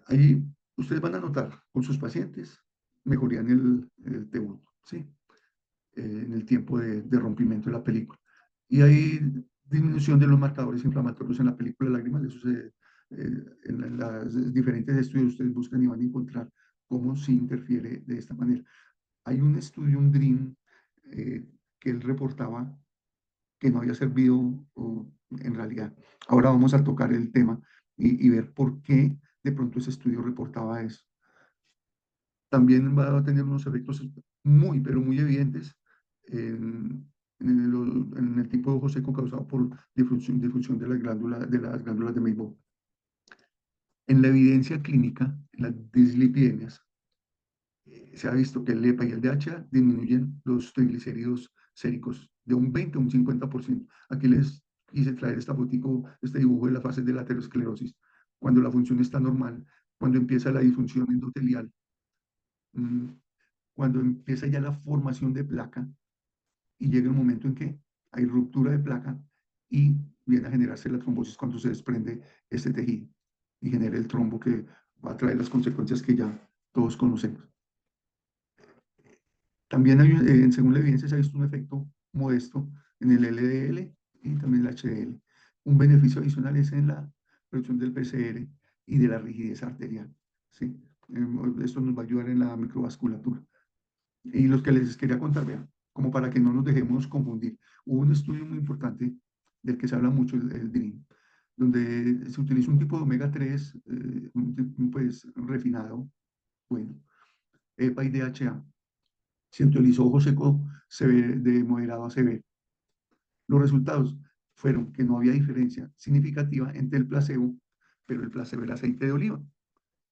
A: Ahí ustedes van a notar con sus pacientes mejoría en el T1, ¿sí? En el tiempo de rompimiento de la película. Y hay disminución de los marcadores inflamatorios en la película lagrimal. Eso en los diferentes estudios ustedes buscan y van a encontrar cómo se interfiere de esta manera. Hay un estudio, un DREAM, que él reportaba que no había servido en realidad. Ahora vamos a tocar el tema y ver por qué de pronto ese estudio reportaba eso. También va a tener unos efectos muy, pero muy evidentes en el tipo de ojo seco causado por disfunción de las glándulas de Maybow. En la evidencia clínica, en las dislipidemias, se ha visto que el EPA y el DHA disminuyen los triglicéridos séricos de un 20 a un 50%. Aquí les quise traer este dibujo de las fases de la aterosclerosis. Cuando la función está normal, cuando empieza la disfunción endotelial, mm, cuando empieza ya la formación de placa y llega un momento en que hay ruptura de placa y viene a generarse la trombosis cuando se desprende este tejido y genera el trombo que va a traer las consecuencias que ya todos conocemos. También según la evidencia se ha visto un efecto modesto en el LDL y también el HDL. Un beneficio adicional es en la reducción del PCR y de la rigidez arterial. ¿Sí? Esto nos va a ayudar en la microvasculatura. Y los que les quería contar, vean, como para que no nos dejemos confundir. Hubo un estudio muy importante del que se habla mucho, el DREAM, donde se utiliza un tipo de omega 3, pues refinado, bueno, EPA y DHA. Se utilizó ojo seco de moderado a severo. Los resultados fueron que no había diferencia significativa entre el placebo, pero el placebo era aceite de oliva.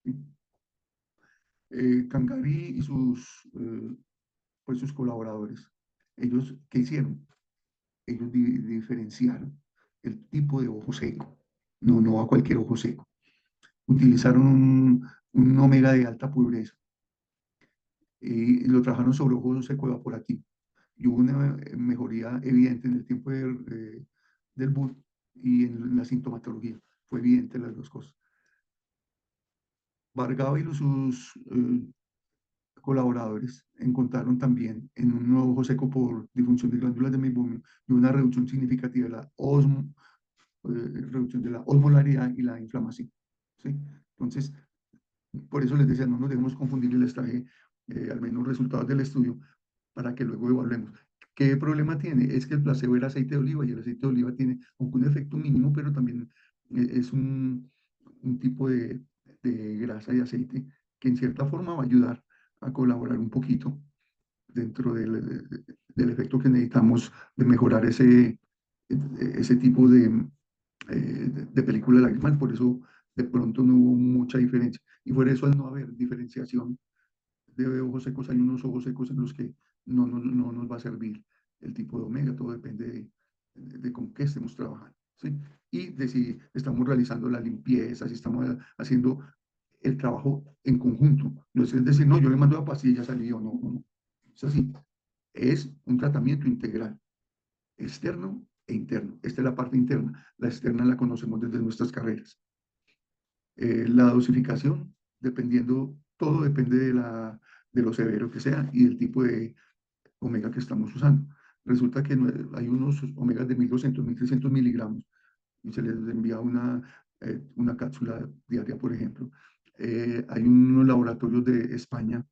A: ¿Sí? Cangari y sus colaboradores, ellos, ¿qué hicieron? Ellos diferenciaron el tipo de ojo seco, no a cualquier ojo seco. Utilizaron un omega de alta pureza y lo trabajaron sobre ojo seco evaporativo. Y hubo una mejoría evidente en el tiempo del boot y en la sintomatología. Fue evidente las dos cosas. Vargava y sus colaboradores encontraron también en un nuevo ojo seco por disfunción de glándulas de meibumio y una reducción significativa de reducción de la osmolaridad y la inflamación. ¿Sí? Entonces, por eso les decía, no nos debemos confundir y les traje al menos resultados del estudio para que luego evaluemos. ¿Qué problema tiene? Es que el placebo era aceite de oliva y el aceite de oliva tiene, aunque un efecto mínimo, pero también es un tipo de grasa y aceite que en cierta forma va a ayudar a colaborar un poquito dentro del efecto que necesitamos de mejorar ese tipo de película lagrimal. Por eso de pronto no hubo mucha diferencia. Y por eso al no haber diferenciación de ojos secos, hay unos ojos secos en los que no nos va a servir el tipo de omega, todo depende de con qué estemos trabajando, ¿sí? Y de si estamos realizando la limpieza, si estamos haciendo el trabajo en conjunto. No es decir, no, yo le mando la pastilla y ya salió, no, no, no. Es así, es un tratamiento integral, externo e interno. Esta es la parte interna, la externa la conocemos desde nuestras carreras. La dosificación, dependiendo, todo depende de lo severo que sea y del tipo de omega que estamos usando. Resulta que hay unos omegas de 1200, 1300 miligramos y se les envía una cápsula diaria, por ejemplo. Hay unos laboratorios de España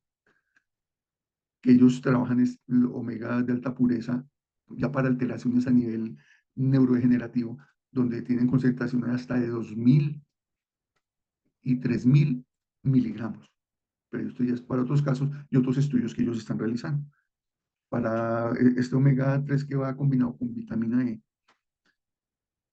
A: que ellos trabajan omega de alta pureza ya para alteraciones a nivel neurodegenerativo, donde tienen concentraciones hasta de 2000 y 3000 miligramos. Pero esto ya es para otros casos y otros estudios que ellos están realizando. Para este omega 3 que va combinado con vitamina E,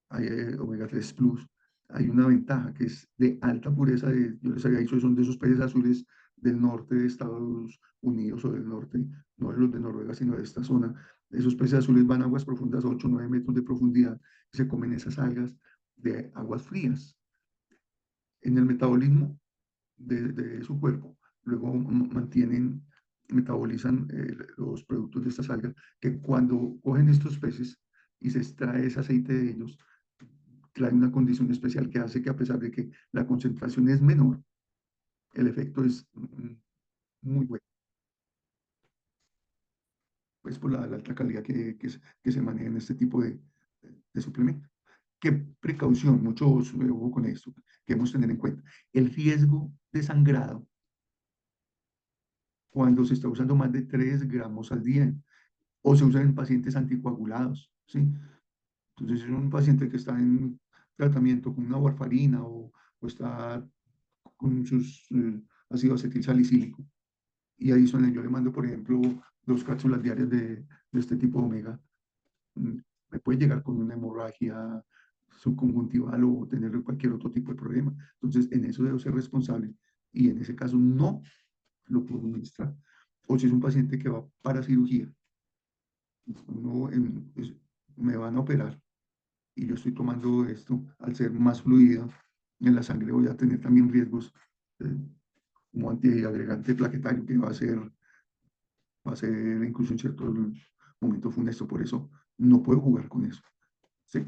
A: hay omega 3 plus, hay una ventaja que es de alta pureza. Yo les había dicho, son de esos peces azules del norte de Estados Unidos o del norte, no de los de Noruega, sino de esta zona. Esos peces azules van a aguas profundas, 8 o 9 metros de profundidad, y se comen esas algas de aguas frías. En el metabolismo de su cuerpo, luego metabolizan los productos de estas algas, que cuando cogen estos peces y se extrae ese aceite de ellos, trae una condición especial que hace que a pesar de que la concentración es menor, el efecto es muy bueno, pues por la alta calidad que se maneja en este tipo de suplementos. ¿Qué precaución, mucho ojo con esto, que hemos de tener en cuenta? El riesgo de sangrado cuando se está usando más de 3 gramos al día o se usan en pacientes anticoagulados, ¿sí? Entonces, es un paciente que está en tratamiento con una warfarina o está con sus ácido acetil salicílico. Y adicional, yo le mando, por ejemplo, 2 cápsulas diarias de este tipo de omega. mm, Me puede llegar con una hemorragia subconjuntival o tener cualquier otro tipo de problema. Entonces, en eso debo ser responsable y en ese caso no lo puedo administrar. O si es un paciente que va para cirugía, pues, me van a operar y yo estoy tomando esto, al ser más fluido en la sangre voy a tener también riesgos eh, como antiagregante plaquetario que va a ser incluso en cierto momento funesto. Por eso no puedo jugar con eso. ¿Sí?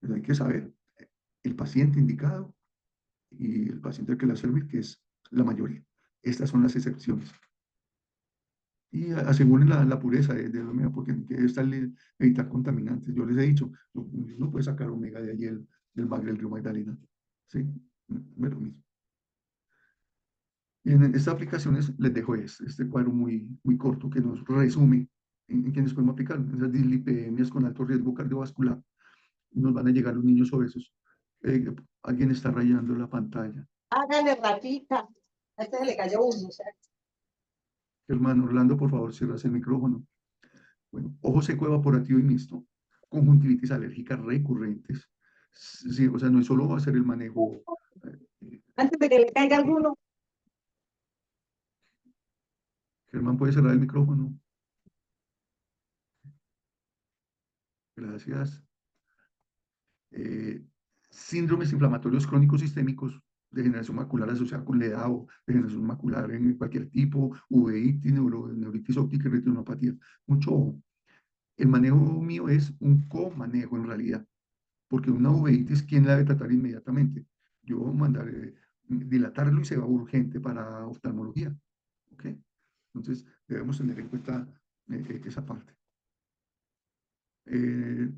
A: Pero hay que saber el paciente indicado y el paciente al que le va a servir, que es la mayoría. Estas son las excepciones. Y aseguren la pureza del omega, porque hay que evitar contaminantes. Yo les he dicho, no puede sacar omega de allí del bagre del río Magdalena. ¿Sí? Me lo mismo. Y en estas aplicaciones les dejo este cuadro muy corto que nos resume en quienes podemos aplicar esas dislipidemias con alto riesgo cardiovascular. Nos van a llegar los niños obesos. Alguien está rayando la pantalla.
C: Hágale ratita. A este se le cayó uno. O sea.
A: Hermano Orlando, por favor, cierras el micrófono. Bueno, ojo seco evaporativo y mixto, conjuntivitis alérgica recurrentes. Sí, o sea, no es solo hacer el manejo.
C: Antes de que le caiga alguno.
A: Germán, ¿puede cerrar el micrófono? Gracias. Eh, Síndromes inflamatorios crónicos sistémicos, degeneración macular asociada con la edad o degeneración macular en cualquier tipo, uveitis, neuritis óptica y retinopatía. Mucho ojo. El manejo mío es un co-manejo en realidad, porque una uveitis, ¿quién la debe tratar inmediatamente? Yo mandaré dilatarlo y se va urgente para oftalmología. ¿Ok? Entonces, debemos tener en cuenta esa parte. Eh,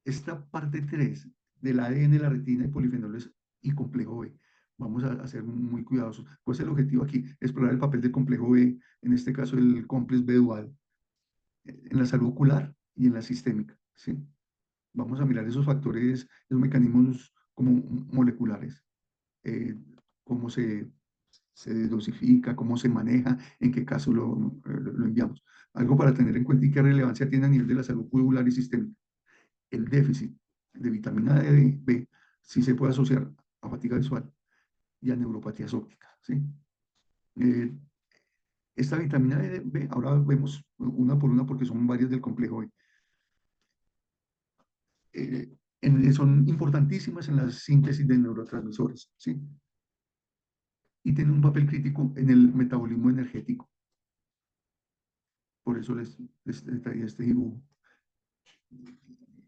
A: Esta parte 3 del ADN, la retina y polifenoles y complejo B. Vamos a ser muy cuidadosos. ¿Cuál es el objetivo aquí? Explorar el papel del complejo B, en este caso el complex B dual, en la salud ocular y en la sistémica, ¿sí? Vamos a mirar esos factores, esos mecanismos como moleculares, cómo se dosifica, cómo se maneja, en qué caso lo enviamos. Algo para tener en cuenta y qué relevancia tiene a nivel de la salud ocular y sistémica. El déficit de vitamina D, B sí se puede asociar a fatiga visual y a neuropatías ópticas, ¿sí? Eh, esta vitamina D, B, ahora vemos una por una porque son varias del complejo B. Son importantísimas en la síntesis de neurotransmisores, ¿sí? Y tienen un papel crítico en el metabolismo energético. Por eso les traía este dibujo.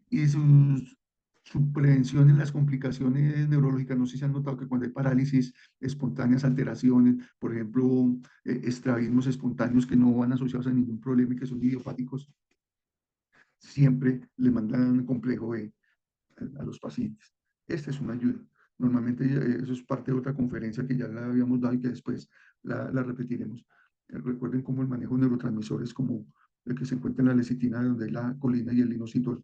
A: Y su prevención en las complicaciones neurológicas, no sé si han notado que cuando hay parálisis espontáneas, alteraciones, por ejemplo, estrabismos espontáneos que no van asociados a ningún problema y que son idiopáticos, siempre le mandan complejo B a los pacientes. Esta es una ayuda. Normalmente eso es parte de otra conferencia que ya la habíamos dado y que después la repetiremos. Recuerden cómo el manejo de neurotransmisores como el que se encuentra en la lecitina, donde hay la colina y el inositol,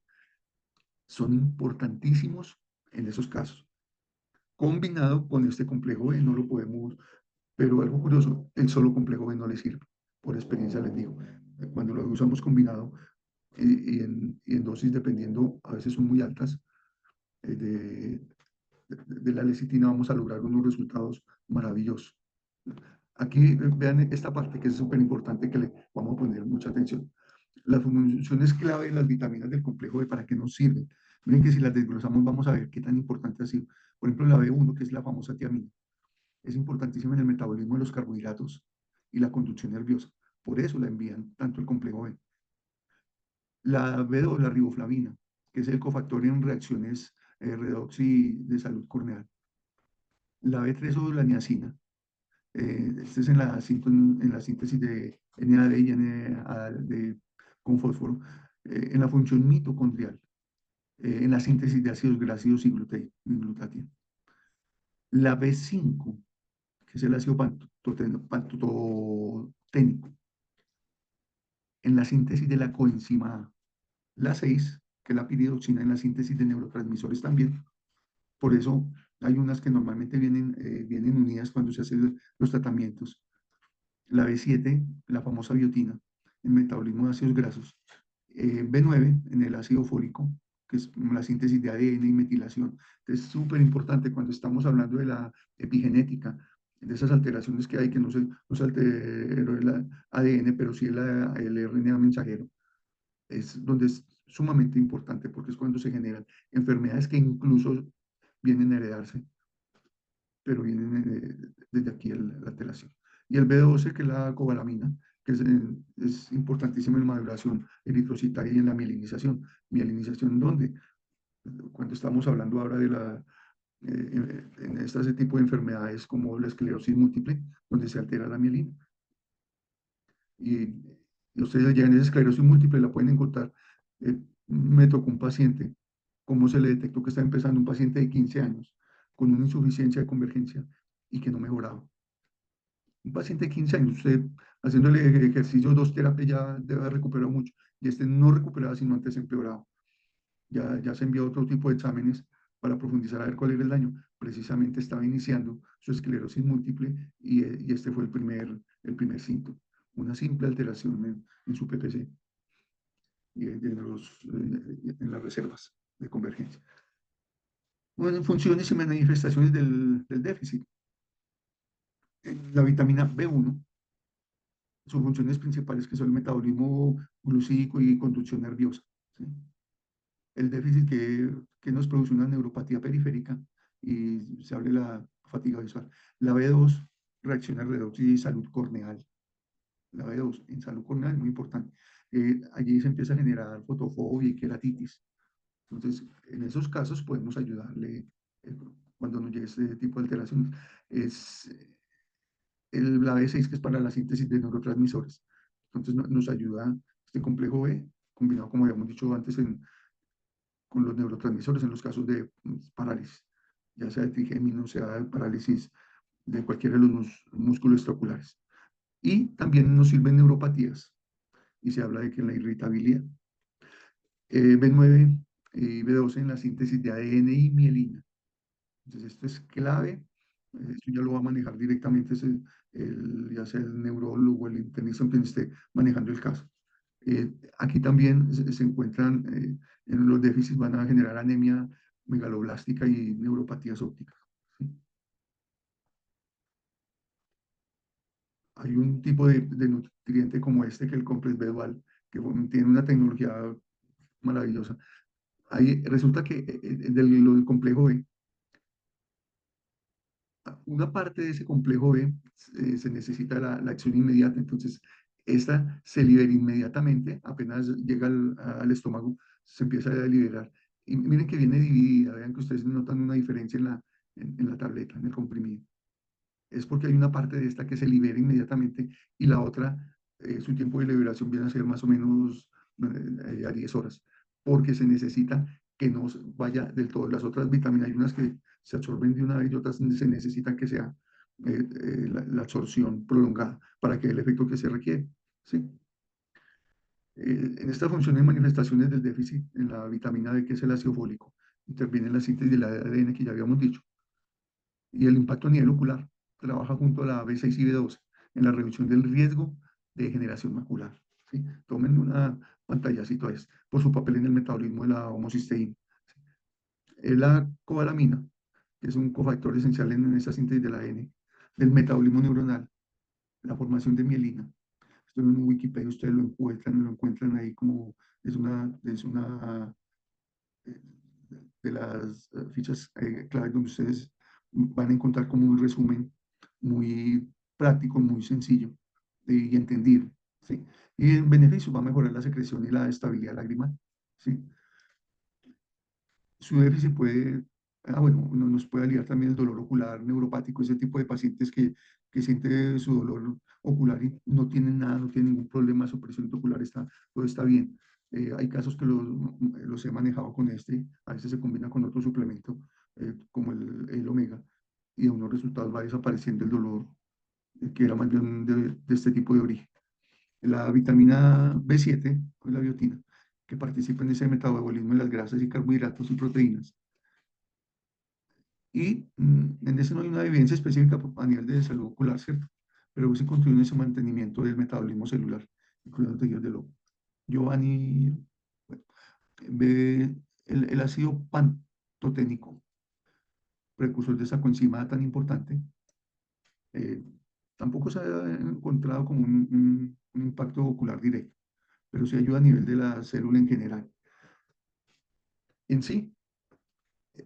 A: son importantísimos en esos casos. Combinado con este complejo B, no lo podemos, pero algo curioso, el solo complejo B no le sirve. Por experiencia les digo, cuando lo usamos combinado y en dosis dependiendo, a veces son muy altas, de la lecitina vamos a lograr unos resultados maravillosos. Aquí vean esta parte que es súper importante que le vamos a poner mucha atención. Las funciones clave de las vitaminas del complejo B, ¿para qué nos sirven? Miren que si las desglosamos vamos a ver qué tan importante ha sido. Por ejemplo, la B1, que es la famosa tiamina, es importantísima en el metabolismo de los carbohidratos y la conducción nerviosa. Por eso la envían tanto el complejo B. La B2, la riboflavina, que es el cofactor en reacciones redox y de salud corneal. La B3 o la niacina, este es en la síntesis de NAD y NAD con fósforo, en la función mitocondrial, en la síntesis de ácidos grasos y glutatión. La B5, que es el ácido pantoténico, en la síntesis de la coenzima A. La 6, que es la piridoxina, en la síntesis de neurotransmisores también. Por eso hay unas que normalmente vienen unidas cuando se hacen los tratamientos. La B7, la famosa biotina, el metabolismo de ácidos grasos. B9, en el ácido fólico, que es la síntesis de ADN y metilación. Es súper importante cuando estamos hablando de la epigenética, de esas alteraciones que hay, que no se alteró el ADN, pero sí el RNA mensajero. Es donde es sumamente importante porque es cuando se generan enfermedades que incluso vienen a heredarse, pero vienen desde aquí la alteración. Y el B12, que es la cobalamina, que es importantísimo en maduración eritrocitaria y en la mielinización. ¿Mielinización dónde? Cuando estamos hablando ahora de en este tipo de enfermedades como la esclerosis múltiple, donde se altera la mielina. Y ustedes allá en esa esclerosis múltiple la pueden encontrar. Me tocó un paciente, cómo se le detectó que está empezando un paciente de 15 años con una insuficiencia de convergencia y que no mejoraba. Un paciente de 15 años, usted haciéndole ejercicio, dos terapias ya debe haber recuperado mucho. Y este no recuperaba, sino antes empeorado. Ya se envió otro tipo de exámenes para profundizar a ver cuál era el daño. Precisamente estaba iniciando su esclerosis múltiple y este fue el primer síntoma. Una simple alteración en su PPC y en las reservas de convergencia. Bueno, en funciones y manifestaciones del déficit. La vitamina B1, sus funciones principales que son el metabolismo glucídico y conducción nerviosa. ¿Sí? El déficit que nos produce una neuropatía periférica y se habla de la fatiga visual. La B2, reacciones redox y salud corneal. La B2 en salud corneal es muy importante. Allí se empieza a generar fotofobia y queratitis. Entonces, en esos casos podemos ayudarle cuando nos llegue este tipo de alteraciones. Es la B6, que es para la síntesis de neurotransmisores. Entonces, nos ayuda este complejo B, combinado, como habíamos dicho antes, con los neurotransmisores en los casos de parálisis. ya sea de trigémino, sea de parálisis de cualquiera de los músculos extraoculares. Y también nos sirven neuropatías, y se habla de que la irritabilidad. B9 y B12 en la síntesis de ADN y mielina. Entonces, esto es clave. Esto ya lo va a manejar directamente ya sea el neurólogo o el internista quien esté manejando el caso. Aquí también se encuentran, en los déficits van a generar anemia megaloblástica y neuropatías ópticas. ¿Sí? Hay un tipo de nutriente como este, que es el complex B-Dual, que tiene una tecnología maravillosa. Ahí resulta que del complejo B, una parte de ese complejo B se necesita la acción inmediata, entonces esta se libera inmediatamente, apenas llega al estómago, se empieza a liberar. Y miren que viene dividida, vean que ustedes notan una diferencia en la tableta, en el comprimido. Es porque hay una parte de esta que se libera inmediatamente y la otra, su tiempo de liberación viene a ser más o menos a 10 horas, porque se necesita que no vaya del todo. Las otras vitaminas, hay unas que se absorben de una vez y otras se necesitan que sea la absorción prolongada para que dé el efecto que se requiere. ¿Sí? En estas funciones y manifestaciones del déficit en la vitamina D, que es el ácido fólico, interviene en la síntesis del ADN que ya habíamos dicho, y el impacto a nivel ocular. Trabaja junto a la B6 y B12 en la reducción del riesgo de degeneración macular. ¿Sí? Tomen una pantallacito es por su papel en el metabolismo de la homocisteína. ¿Sí? Es la cobalamina, que es un cofactor esencial en esa síntesis del ADN, del metabolismo neuronal, la formación de mielina. Esto en Wikipedia ustedes lo encuentran ahí como es una de las fichas claves donde ustedes van a encontrar como un resumen muy práctico, muy sencillo y entendible. ¿Sí? Y en beneficio va a mejorar la secreción y la estabilidad lagrimal. ¿Sí? Su déficit puede, bueno, nos puede aliviar también el dolor ocular neuropático, ese tipo de pacientes que siente su dolor ocular y no tienen nada, no tienen ningún problema, su presión ocular está, todo está bien. Hay casos que los he manejado con este, a veces se combina con otro suplemento, como el omega, y a unos resultados va desapareciendo el dolor, que era más bien de este tipo de origen. La vitamina B7, que es la biotina, que participa en ese metabolismo de las grasas y carbohidratos y proteínas. Y en ese no hay una evidencia específica a nivel de salud ocular, ¿cierto? Pero se contribuye en ese mantenimiento del metabolismo celular, incluyendo tejidos del ojo. Giovanni bueno, ve el ácido pantoténico, precursor de esa coenzima tan importante, eh, tampoco se ha encontrado como un impacto ocular directo, pero sí ayuda a nivel de la célula en general. En sí,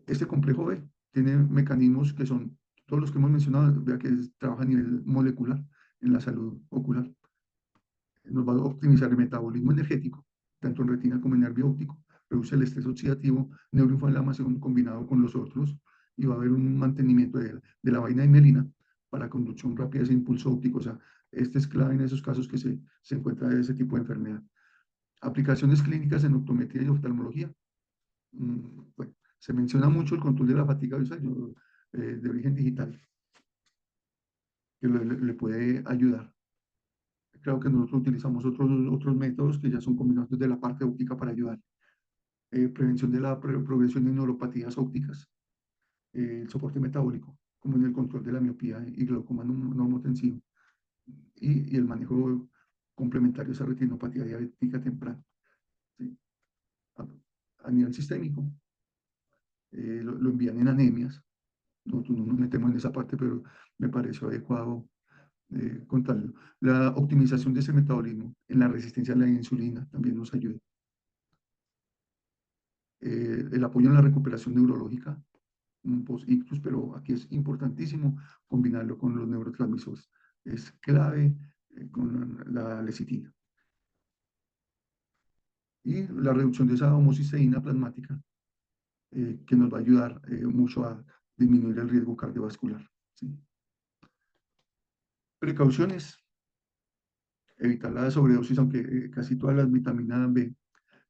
A: este complejo B tiene mecanismos que son todos los que hemos mencionado, vea que trabaja a nivel molecular en la salud ocular. Nos va a optimizar el metabolismo energético, tanto en retina como en nervio óptico, reduce el estrés oxidativo, neuroinflamación combinado con los otros, y va a haber un mantenimiento de la vaina de mielina para conducción rápida de ese impulso óptico. O sea, este es clave en esos casos que se encuentra ese tipo de enfermedad. Aplicaciones clínicas en optometría y oftalmología. Bueno, se menciona mucho el control de la fatiga visual de origen digital, que le puede ayudar. Creo que nosotros utilizamos otros métodos que ya son combinados de la parte óptica para ayudar. Prevención de la progresión de neuropatías ópticas, el soporte metabólico, como en el control de la miopía y glaucoma normotensivo, y el manejo complementario a esa retinopatía diabética temprana. ¿Sí? A, a nivel sistémico, lo envían en anemias. Nosotros no nos metemos en esa parte, pero me pareció adecuado contarlo. La optimización de ese metabolismo en la resistencia a la insulina también nos ayuda. El apoyo en la recuperación neurológica, un post-ictus, pero aquí es importantísimo combinarlo con los neurotransmisores. Es clave con la lecitina. Y la reducción de esa homocisteína plasmática, que nos va a ayudar mucho a disminuir el riesgo cardiovascular. ¿Sí? Precauciones, evitar la sobredosis, aunque casi todas las vitaminas B,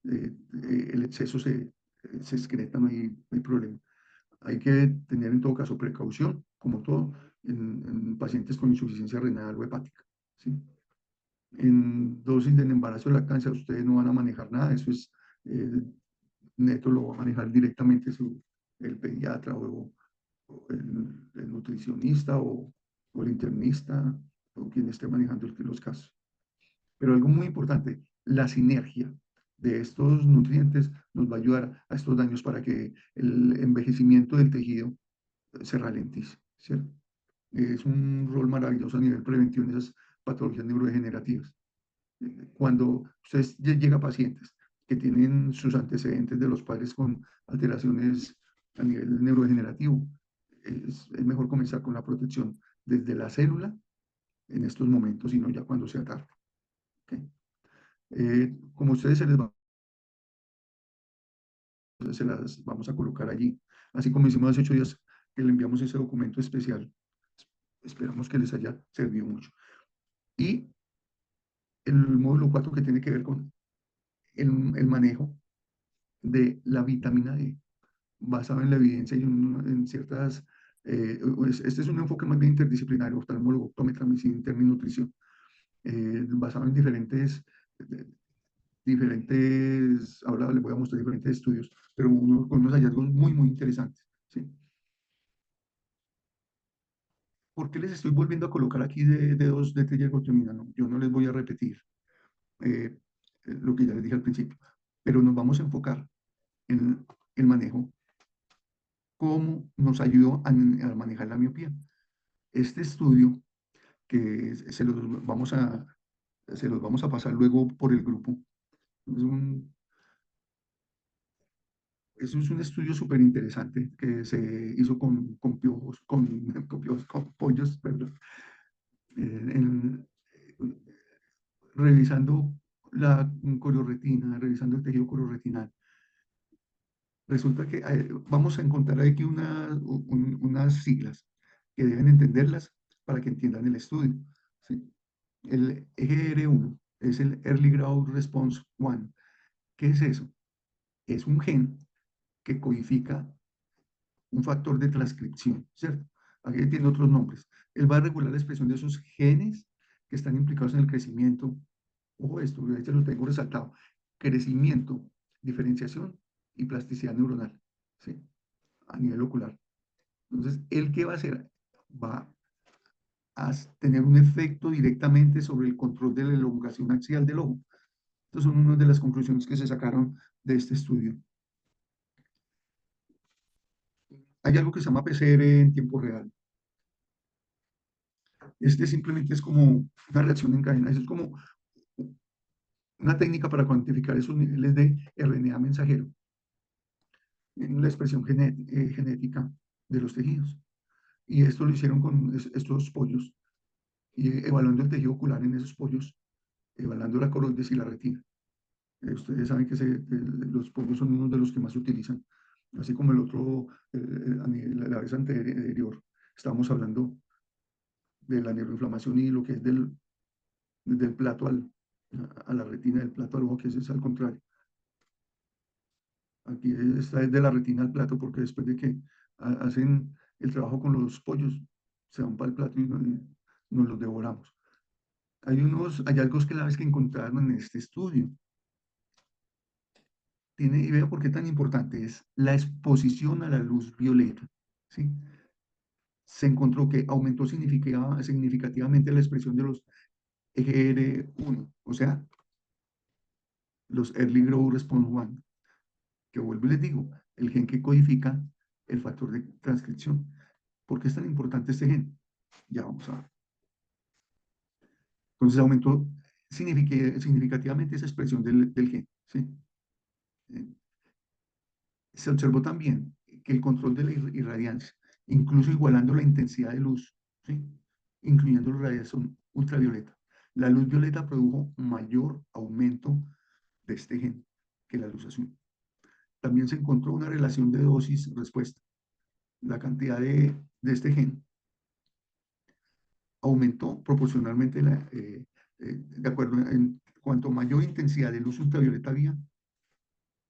A: el exceso se excreta, no hay problema. Hay que tener en todo caso precaución, como todo, en pacientes con insuficiencia renal o hepática, ¿sí? En dosis del embarazo de lactancia ustedes no van a manejar nada, eso es eh, neto, lo va a manejar directamente el pediatra o el nutricionista o el internista o quien esté manejando los casos. Pero algo muy importante, la sinergia de estos nutrientes nos va a ayudar a estos daños para que el envejecimiento del tejido se ralentice, ¿cierto? Es un rol maravilloso a nivel preventivo en esas patologías neurodegenerativas. Cuando ustedes llega a pacientes que tienen sus antecedentes de los padres con alteraciones a nivel neurodegenerativo, es mejor comenzar con la protección desde la célula en estos momentos y no ya cuando sea tarde. ¿Okay? Como ustedes se las vamos a colocar allí, así como hicimos hace 8 días que le enviamos ese documento especial. Esperamos que les haya servido mucho. Y el módulo 4 que tiene que ver con el manejo de la vitamina D, basado en la evidencia y en ciertas... este es un enfoque más bien interdisciplinario, oftalmólogo, optómetra, medicina interna y nutrición, basado en ahora les voy a mostrar diferentes estudios, pero con unos hallazgos muy, muy interesantes, ¿sí? ¿Por qué les estoy volviendo a colocar aquí dedos de triyergotamina? No, yo no les voy a repetir eh, lo que ya les dije al principio, pero nos vamos a enfocar en el manejo, cómo nos ayudó a manejar la miopía. Este estudio, que se los vamos a pasar luego por el grupo, es un, eso es un estudio súper interesante que se hizo con piojos, con pollos, perdón, en, revisando la corioretina, revisando el tejido corioretinal. Resulta que vamos a encontrar aquí unas siglas que deben entenderlas para que entiendan el estudio, ¿sí? El EGR1 es el Early Growth Response 1. ¿Qué es eso? Es un gen que codifica un factor de transcripción, ¿cierto? Aquí tiene otros nombres. Él va a regular la expresión de esos genes que están implicados en el crecimiento. Ojo, esto, ahí se lo tengo resaltado. Crecimiento, diferenciación y plasticidad neuronal, ¿sí? A nivel ocular. Entonces, ¿él qué va a hacer? Va a tener un efecto directamente sobre el control de la elongación axial del ojo. Estas son una de las conclusiones que se sacaron de este estudio. Hay algo que se llama PCR en tiempo real. Este simplemente es como una reacción en cadena. Eso es como una técnica para cuantificar esos niveles de RNA mensajero en la expresión genética de los tejidos. Y esto lo hicieron con estos pollos, y evaluando el tejido ocular en esos pollos, evaluando la coroides y la retina. Ustedes saben que los pollos son uno de los que más se utilizan, así como el otro, la vez anterior, estábamos hablando de la neuroinflamación y lo que es del plato a la retina, del plato al ojo, que es al contrario. Aquí está de la retina al plato, porque después de que hacen el trabajo con los pollos, se van para el plato y nos los devoramos. Hay unos hallazgos claves que encontraron en este estudio. Y veo por qué tan importante es la exposición a la luz violeta, ¿sí? Se encontró que aumentó significativamente la expresión de los EGR1, o sea, los Early Growth Response 1, que vuelvo y les digo, el gen que codifica el factor de transcripción. ¿Por qué es tan importante este gen? Ya vamos a ver. Entonces aumentó significativamente esa expresión del gen, ¿sí? Se observó también que el control de la irradiancia, incluso igualando la intensidad de luz, ¿sí? Incluyendo la radiación ultravioleta. La luz violeta produjo mayor aumento de este gen que la luz azul. También se encontró una relación de dosis-respuesta. La cantidad de este gen aumentó proporcionalmente, de acuerdo, en cuanto mayor intensidad de luz ultravioleta había,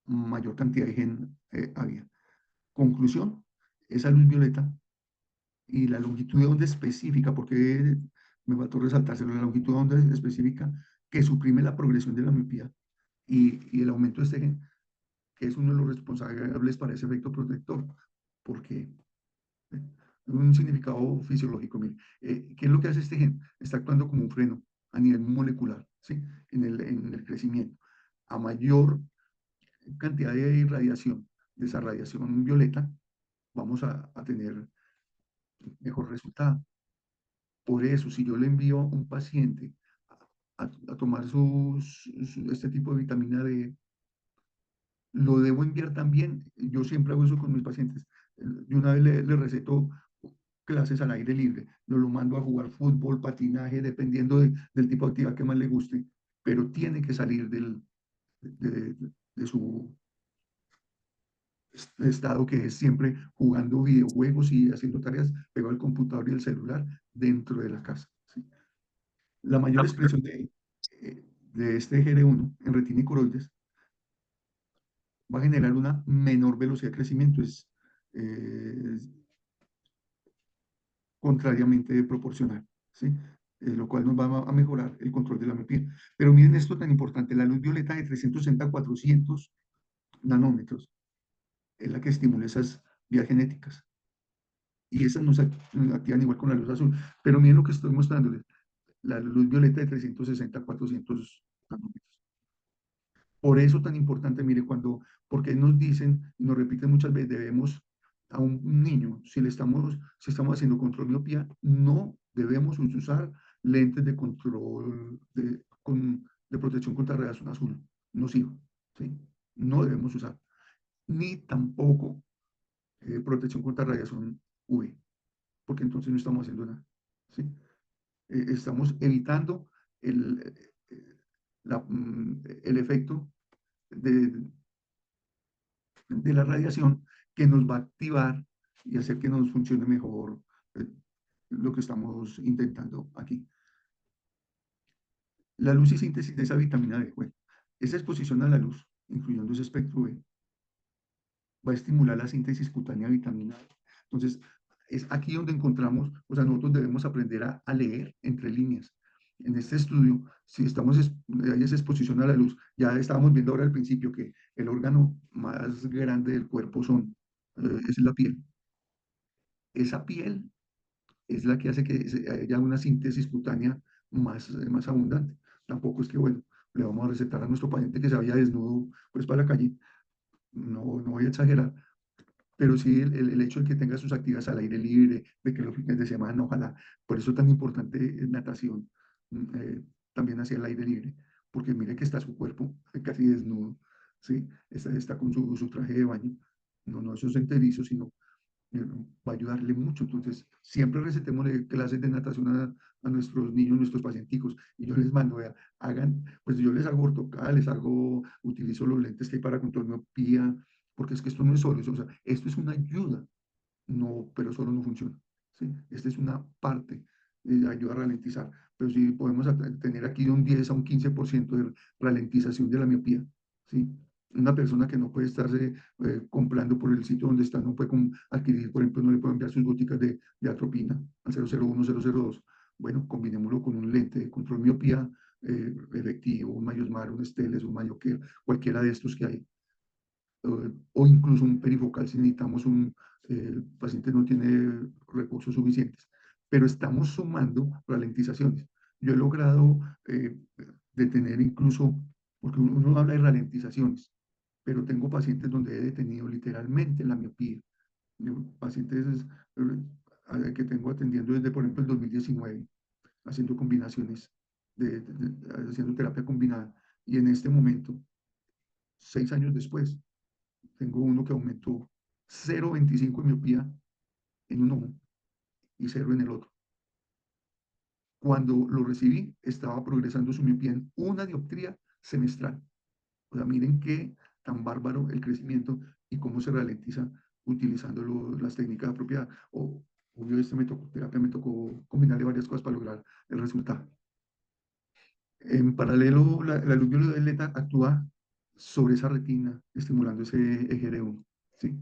A: mayor cantidad de gen había. Conclusión, esa luz violeta y la longitud de onda específica, porque me faltó resaltárselo, la longitud de onda específica que suprime la progresión de la miopía y el aumento de este gen, que es uno de los responsables para ese efecto protector, porque un significado fisiológico, mire, ¿qué es lo que hace este gen? Está actuando como un freno a nivel molecular, ¿sí? En el crecimiento. A mayor cantidad de irradiación, de esa radiación violeta, vamos a tener mejor resultado. Por eso, si yo le envío a un paciente a tomar este tipo de vitamina D, lo debo enviar también. Yo siempre hago eso con mis pacientes. De una vez le receto clases al aire libre. No lo mando a jugar fútbol, patinaje, dependiendo del tipo de actividad que más le guste, pero tiene que salir de su estado que es siempre jugando videojuegos y haciendo tareas pegado al computador y el celular dentro de la casa. ¿Sí? La mayor expresión de este GR1 en retina y coroides va a generar una menor velocidad de crecimiento, es contrariamente proporcional, ¿sí? Lo cual nos va a mejorar el control de la miopía. Pero miren esto tan importante, la luz violeta de 360 a 400 nanómetros es la que estimula esas vías genéticas. Y esas no se activan igual con la luz azul. Pero miren lo que estoy mostrándoles, la luz violeta de 360 a 400 nanómetros. Por eso tan importante, mire, porque nos dicen, nos repiten muchas veces, debemos a un niño, si estamos haciendo control de miopía, no debemos usar lentes de control de protección contra radiación azul nociva, ¿sí? No debemos usar, ni tampoco protección contra radiación UV, porque entonces no estamos haciendo nada, ¿sí? Estamos evitando el, el efecto de, de la radiación que nos va a activar y hacer que nos funcione mejor eh, lo que estamos intentando aquí. La luz y síntesis de esa vitamina D, bueno, esa exposición a la luz, incluyendo ese espectro B, va a estimular la síntesis cutánea de vitamina D. Entonces, es aquí donde encontramos, o sea, nosotros debemos aprender a leer entre líneas. En este estudio, si hay esa exposición a la luz, ya estábamos viendo ahora al principio que el órgano más grande del cuerpo es la piel. Esa piel es la que hace que haya una síntesis cutánea más abundante. Tampoco es que, bueno, le vamos a recetar a nuestro paciente que se vaya desnudo pues para la calle. No voy a exagerar, pero sí el hecho de que tenga sus actividades al aire libre, de que los fines de semana, ojalá, por eso es tan importante natación, también hacia el aire libre, porque mire que está su cuerpo casi desnudo, ¿sí? Está con su traje de baño, no esos enterizos, sino va a ayudarle mucho. Entonces, siempre recetémosle clases de natación a nuestros niños, nuestros pacienticos, y yo les mando, vea, pues yo les hago ortocal, utilizo los lentes que hay para control miopía, porque es que esto no es solo eso, o sea, esto es una ayuda, no, pero solo no funciona, ¿sí? Esta es una parte, ayuda a ralentizar, pero sí podemos tener aquí de un 10 a un 15% de ralentización de la miopía, ¿sí? Una persona que no puede estarse comprando por el sitio donde está, no puede adquirir, por ejemplo, no le puede enviar sus goticas de atropina al 001, 002. Bueno, combinémoslo con un lente de control miopía efectivo, un Mayosmar, un Stellest, un Mayocare, cualquiera de estos que hay, o incluso un perifocal si necesitamos el paciente no tiene recursos suficientes, pero estamos sumando ralentizaciones. Yo he logrado detener incluso, porque uno habla de ralentizaciones, pero tengo pacientes donde he detenido literalmente la miopía. Pacientes que tengo atendiendo desde, por ejemplo, el 2019, haciendo combinaciones, haciendo terapia combinada. Y en este momento, 6 años después, tengo uno que aumentó 0,25 en miopía en un ojo y 0 en el otro. Cuando lo recibí, estaba progresando su miopía en 1 dioptría semestral. O sea, miren qué tan bárbaro el crecimiento y cómo se ralentiza utilizando las técnicas apropiadas. Obvio, terapia me tocó combinarle varias cosas para lograr el resultado. En paralelo, la luz violeta actúa sobre esa retina, estimulando ese eje de 1. ¿Sí?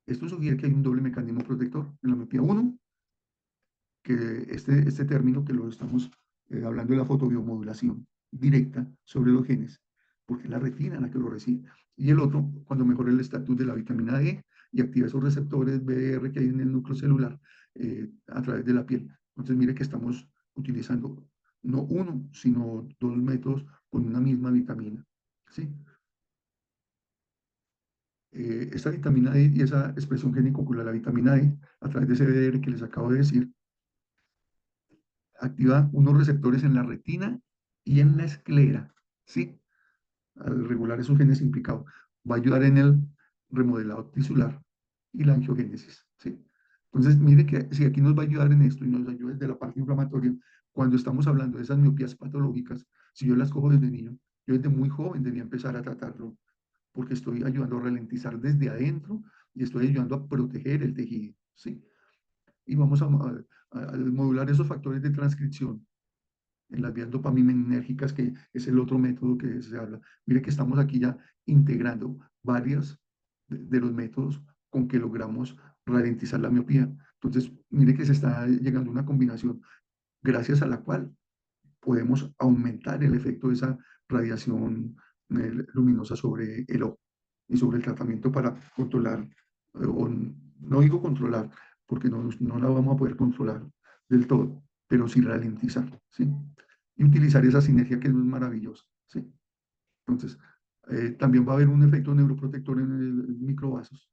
A: Esto sugiere que hay un doble mecanismo protector en la miopía. Uno, que este término que lo estamos hablando de la fotobiomodulación directa sobre los genes, porque es la retina la que lo recibe. Y el otro, cuando mejora el estatus de la vitamina D y activa esos receptores BR que hay en el núcleo celular a través de la piel. Entonces, mire que estamos utilizando no uno, sino dos métodos con una misma vitamina. ¿Sí? Esta vitamina D y esa expresión geniculada, la vitamina D, a través de ese BR que les acabo de decir, activa unos receptores en la retina y en la esclera, ¿sí? Al regular esos genes implicados, va a ayudar en el remodelado tisular y la angiogénesis, ¿sí? Entonces, mire que si aquí nos va a ayudar en esto y nos ayuda desde la parte inflamatoria, cuando estamos hablando de esas miopías patológicas, si yo las cojo desde niño, yo desde muy joven debía empezar a tratarlo, porque estoy ayudando a ralentizar desde adentro y estoy ayudando a proteger el tejido, ¿sí? Y vamos a modular esos factores de transcripción en las vías dopaminérgicas, que es el otro método que se habla. Mire que estamos aquí ya integrando varios de los métodos con que logramos ralentizar la miopía. Entonces, mire que se está llegando a una combinación gracias a la cual podemos aumentar el efecto de esa radiación luminosa sobre el ojo y sobre el tratamiento para controlar, o no digo controlar, porque no la vamos a poder controlar del todo, pero sí ralentizar, ¿sí? Y utilizar esa sinergia que es maravillosa, ¿sí? Entonces, también va a haber un efecto neuroprotector en el microvasos,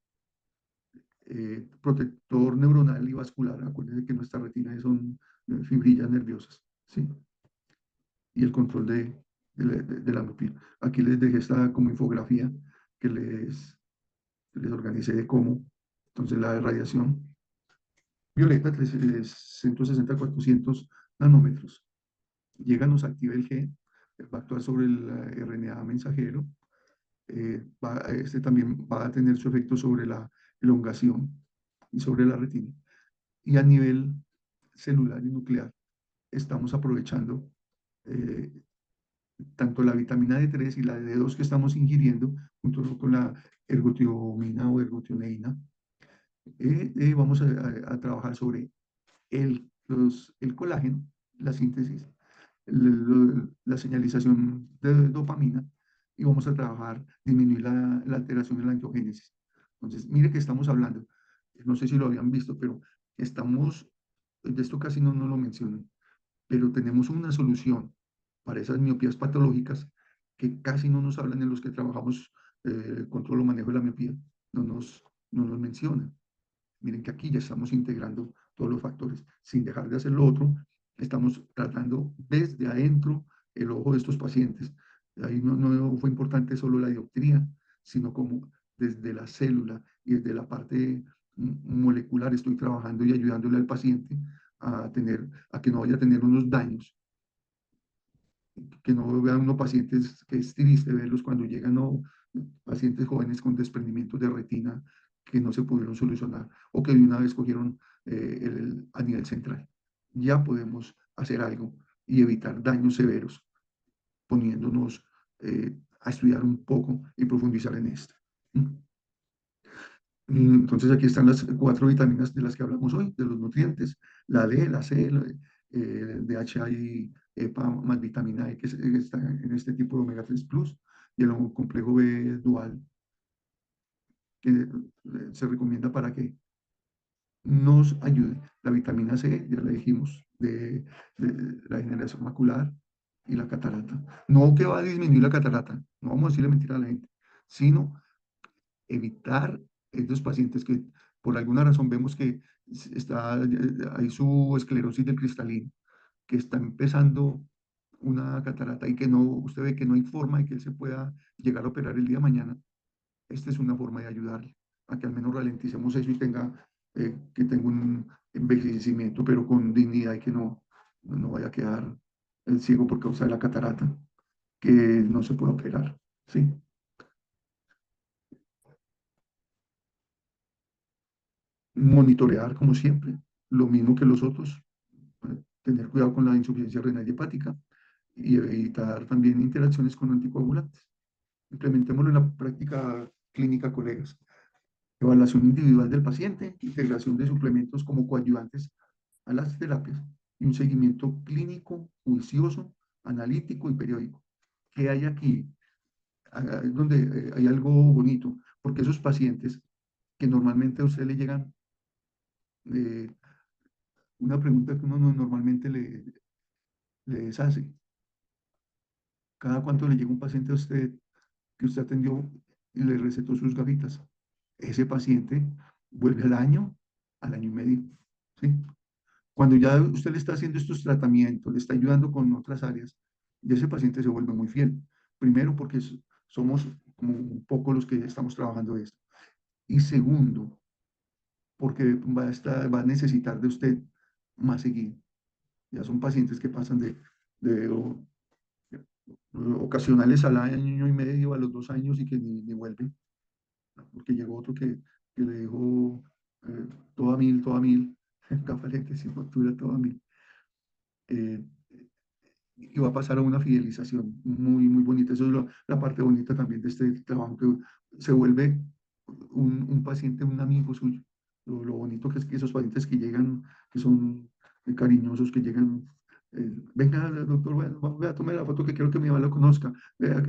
A: protector neuronal y vascular. Acuérdense que nuestra retina son fibrillas nerviosas, ¿sí? Y el control de la miopía. Aquí les dejé esta como infografía que les organicé de cómo. Entonces, la radiación violeta, 160 a 400 nanómetros, llega, nos activa el gen, va a actuar sobre el RNA mensajero, este también va a tener su efecto sobre la elongación y sobre la retina. Y a nivel celular y nuclear, estamos aprovechando eh, tanto la vitamina D3 y la D2 que estamos ingiriendo, junto con la ergotiomina o ergotioneína, vamos a trabajar sobre el colágeno, la síntesis, la señalización de dopamina, y vamos a trabajar, disminuir la alteración en la angiogénesis. Entonces, mire que estamos hablando, no sé si lo habían visto, pero estamos, de esto casi no lo mencionan, pero tenemos una solución para esas miopías patológicas que casi no nos hablan en los que trabajamos control o manejo de la miopía, no nos mencionan. Miren que aquí ya estamos integrando todos los factores, sin dejar de hacer lo otro, estamos tratando desde adentro el ojo de estos pacientes. Ahí no fue importante solo la dioptría, sino como desde la célula y desde la parte molecular estoy trabajando y ayudándole al paciente a que no vaya a tener unos daños, que no vean unos pacientes, que es triste verlos cuando llegan pacientes jóvenes con desprendimientos de retina que no se pudieron solucionar o que de una vez cogieron a nivel central. Ya podemos hacer algo y evitar daños severos poniéndonos a estudiar un poco y profundizar en esto. Entonces aquí están las 4 vitaminas de las que hablamos hoy, de los nutrientes, la D, la C, DHA y EPA más vitamina E que está en este tipo de omega 3 plus, y el complejo B dual que se recomienda para que nos ayude. La vitamina C, ya la dijimos, de la degeneración macular y la catarata. No que va a disminuir la catarata, no vamos a decirle mentira a la gente, sino evitar estos pacientes que por alguna razón vemos que hay su esclerosis del cristalino, que está empezando una catarata y que no, usted ve que no hay forma de que él se pueda llegar a operar el día de mañana. Esta es una forma de ayudarle a que al menos ralenticemos eso y que tenga un envejecimiento, pero con dignidad, y que no vaya a quedar ciego por causa de la catarata, que no se puede operar. ¿Sí? Monitorear como siempre, lo mismo que los otros, tener cuidado con la insuficiencia renal y hepática y evitar también interacciones con anticoagulantes. Implementémoslo en la práctica clínica, colegas. evaluación individual del paciente, integración de suplementos como coadyuvantes a las terapias y un seguimiento clínico, juicioso, analítico y periódico. ¿Qué hay aquí? Es donde hay algo bonito, porque esos pacientes que normalmente a usted le llegan, eh, una pregunta que uno normalmente les hace, ¿cada cuánto le llega un paciente a usted que usted atendió y le recetó sus gafitas? Ese paciente vuelve al año y medio, ¿sí? Cuando ya usted le está haciendo estos tratamientos, le está ayudando con otras áreas, y ese paciente se vuelve muy fiel. Primero, porque somos como un poco los que estamos trabajando esto. Y segundo, porque va a necesitar de usted más seguido. Ya son pacientes que pasan de ocasionales al año y medio, a los 2 años y que ni vuelven, porque llegó otro que le dijo toda mil, gafas, lentes sin factura, toda mil. Eh, y va a pasar a una fidelización muy, muy bonita. Eso es la parte bonita también de este trabajo, que se vuelve un paciente, un amigo suyo. Lo bonito que es que esos pacientes que llegan, que son cariñosos, que llegan, venga, doctor, bueno, vea, tome la foto que quiero que mi mamá lo conozca. Vea,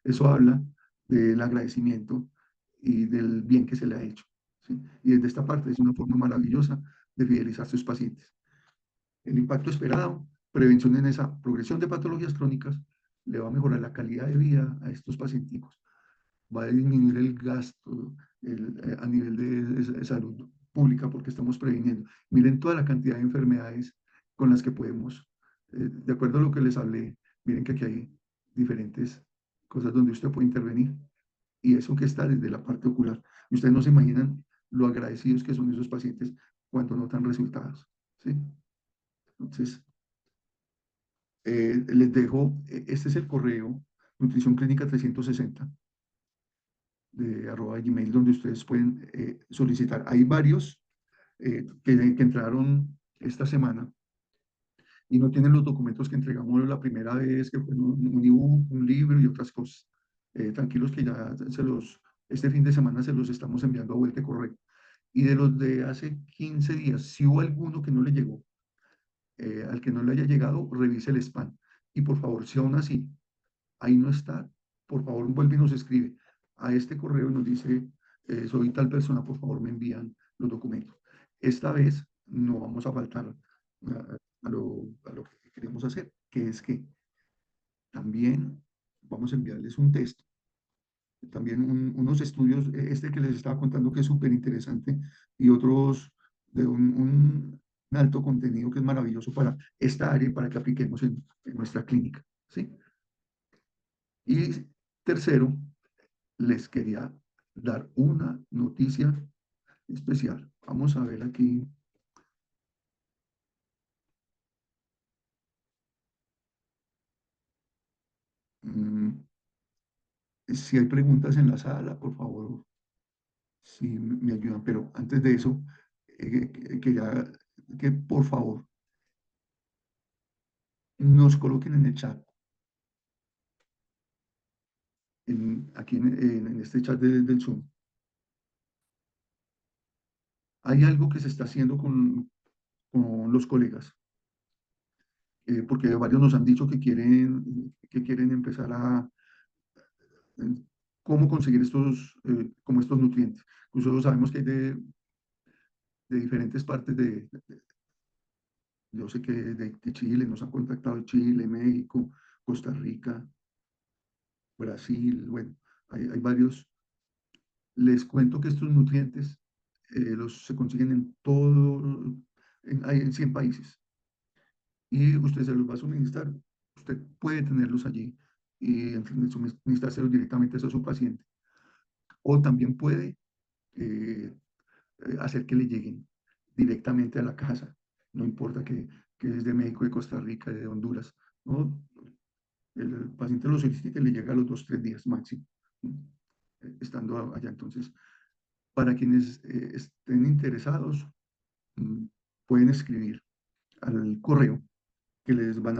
A: eso habla del agradecimiento y del bien que se le ha hecho. ¿Sí? Y desde esta parte es una forma maravillosa de fidelizar a sus pacientes. El impacto esperado, prevención en esa progresión de patologías crónicas, le va a mejorar la calidad de vida a estos pacientes, va a disminuir el gasto a nivel de salud pública porque estamos previniendo. Miren toda la cantidad de enfermedades con las que podemos, de acuerdo a lo que les hablé, miren que aquí hay diferentes cosas donde usted puede intervenir y eso que está desde la parte ocular. Y ustedes no se imaginan lo agradecidos que son esos pacientes cuando notan resultados. ¿Sí? Entonces, les dejo, este es el correo nutrición clínica 360 de @gmail, donde ustedes pueden solicitar. Hay varios que entraron esta semana y no tienen los documentos que entregamos la primera vez, que fue un ebook, un libro y otras cosas. Tranquilos que ya este fin de semana se los estamos enviando a vuelta de correo. Y de los de hace 15 días, si hubo alguno que no le llegó, al que no le haya llegado, revise el spam. Y por favor, si aún así ahí no está, por favor vuelve y nos escribe a este correo y nos dice, soy tal persona, por favor me envían los documentos. Esta vez no vamos a faltar a lo que queremos hacer, que es que también vamos a enviarles un texto, también unos estudios, este que les estaba contando que es súper interesante, y otros de un alto contenido que es maravilloso para esta área y para que apliquemos en nuestra clínica. ¿Sí? Y tercero, les quería dar una noticia especial. Vamos a ver aquí. mm, si hay preguntas en la sala, por favor, si me ayudan. Pero antes de eso, quería que por favor nos coloquen en el chat, aquí en este chat del Zoom. Hay algo que se está haciendo con los colegas, porque varios nos han dicho que quieren empezar eh, cómo conseguir como estos nutrientes. Nosotros sabemos que hay de diferentes partes yo sé que de Chile, nos han contactado Chile, México, Costa Rica, Brasil, bueno, hay varios. Les cuento que estos nutrientes se consiguen hay en 100 países y usted se los va a suministrar. Usted puede tenerlos allí y suministrárselos directamente a su paciente. O también puede eh, hacer que le lleguen directamente a la casa. No importa que es de México, de Costa Rica, de Honduras. ¿No? El paciente lo solicita y que le llega a los 2, 3 días máximo, estando allá. Entonces, para quienes estén interesados, mm, pueden escribir al correo que se les va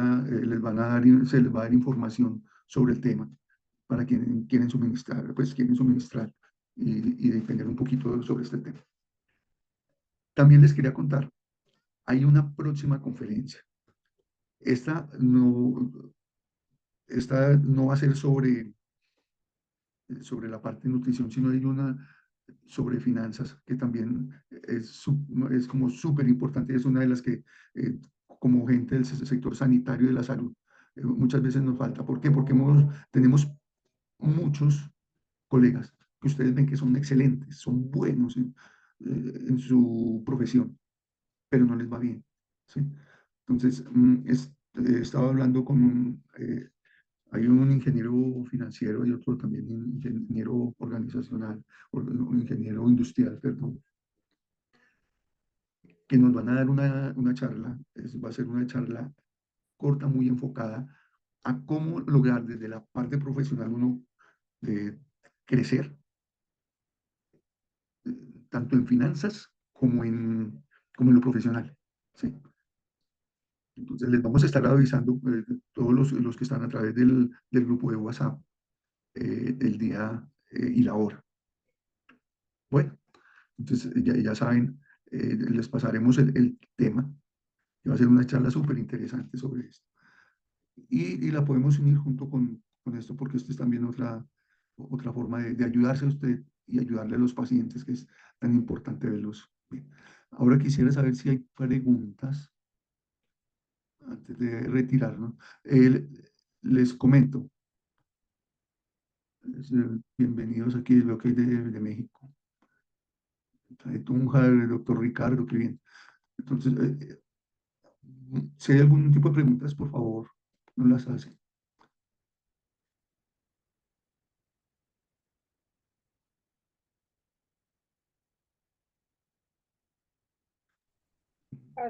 A: a dar información sobre el tema para quienes quieren suministrar, pues quieren suministrar y de entender un poquito sobre este tema. También les quería contar, hay una próxima conferencia. Esta no, esta no va a ser sobre la parte de nutrición, sino hay una sobre finanzas, que también es como súper importante, es una de las que como gente del sector sanitario y de la salud muchas veces nos falta. ¿Por qué? Porque tenemos muchos colegas que ustedes ven que son excelentes, son buenos en su profesión, pero no les va bien, ¿sí? Entonces, estaba hablando con hay un ingeniero financiero y otro también ingeniero organizacional, un ingeniero industrial, perdón, que nos van a dar una charla, va a ser una charla corta, muy enfocada a cómo lograr desde la parte profesional uno crecer, tanto en finanzas como en lo profesional, ¿sí? Entonces les vamos a estar avisando todos los que están a través del grupo de WhatsApp el día y la hora. Bueno, entonces ya saben, les pasaremos el tema, que va a ser una charla súper interesante sobre esto. Y la podemos unir junto con esto, porque esto es también otra forma de ayudarse a usted y ayudarle a los pacientes, que es tan importante verlos bien. Ahora quisiera saber si hay preguntas antes de retirarnos. Les comento, bienvenidos aquí, veo que hay de México. De Tunja, el doctor Ricardo, qué bien. Entonces, si hay algún tipo de preguntas, por favor, no las hacen.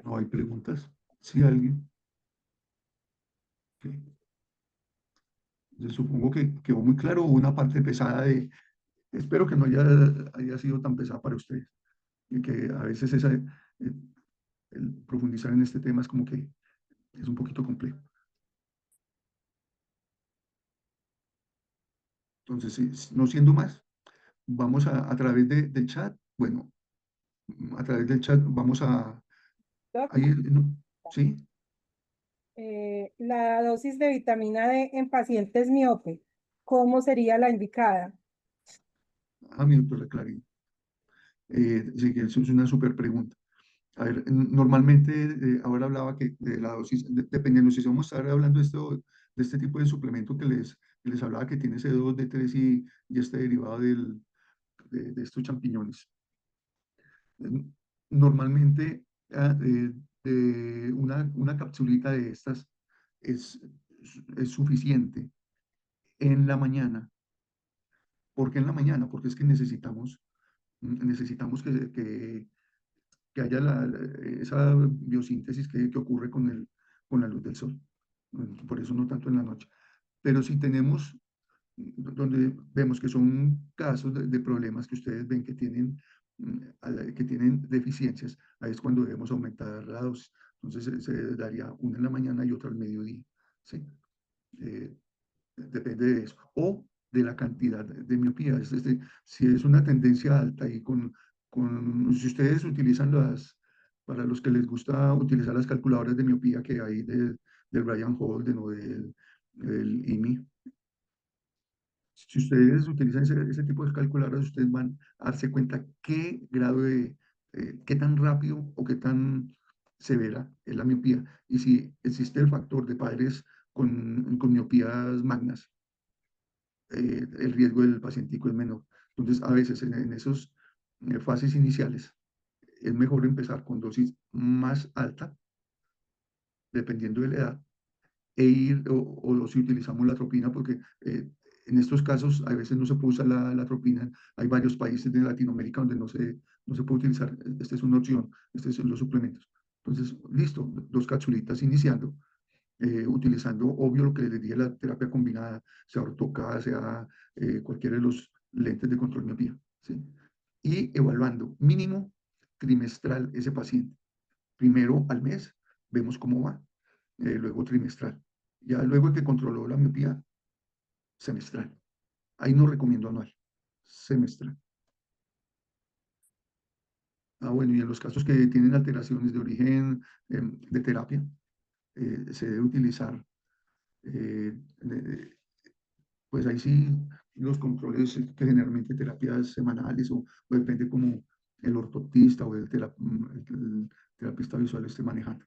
A: No hay preguntas. Si alguien. Ok. Yo supongo que quedó muy claro una parte pesada espero que no haya sido tan pesada para ustedes, y que a veces el profundizar en este tema es como que es un poquito complejo. Entonces, no siendo más, vamos a través del chat, bueno, a través del chat vamos
D: Doc,
A: ahí, ¿no? ¿Sí?
D: la dosis de vitamina D en pacientes miope, ¿cómo sería la indicada?
A: Mi doctora Clarín. Sí, que eso es una súper pregunta. A ver, normalmente, ahora hablaba que de la dosis, dependiendo si vamos a estar hablando de este tipo de suplemento que les hablaba que tiene C2, D3 y este derivado de estos champiñones. Eh, Normalmente, una capsulita de estas es, es suficiente en la mañana. ¿Por qué en la mañana? Porque es que necesitamos que haya esa biosíntesis que ocurre con la luz del sol. Por eso no tanto en la noche. Pero si tenemos, donde vemos que son casos de problemas que ustedes ven que tienen deficiencias, ahí es cuando debemos aumentar la dosis. Entonces se daría una en la mañana y otra al mediodía. ¿Sí? Eh, Depende de eso. O de la cantidad de miopía. Es decir, si es una tendencia alta y si ustedes utilizan para los que les gusta utilizar las calculadoras de miopía que hay del Brian Holden o del IMI, si ustedes utilizan ese tipo de calculadoras, ustedes van a darse cuenta qué grado qué tan rápido o qué tan severa es la miopía. Y si existe el factor de padres con miopías magnas, el riesgo del pacientico es menor. Entonces, a veces en esos fases iniciales es mejor empezar con dosis más alta, dependiendo de la edad, o si utilizamos la atropina, porque en estos casos a veces no se puede usar la atropina. Hay varios países de Latinoamérica donde no se puede utilizar. Esta es una opción, estos son los suplementos. Entonces, listo, dos capsulitas iniciando, utilizando, obvio, lo que les dije, la terapia combinada, sea ortoca, sea cualquiera de los lentes de control miopía, ¿sí? Y evaluando mínimo trimestral ese paciente. Primero al mes, vemos cómo va, luego trimestral. Ya luego que controló la miopía, semestral. Ahí no recomiendo anual, semestral. Bueno, y en los casos que tienen alteraciones de origen de terapia, se debe utilizar, pues ahí sí, los controles que generalmente terapias semanales o depende como el ortoptista o el terapista visual esté manejando.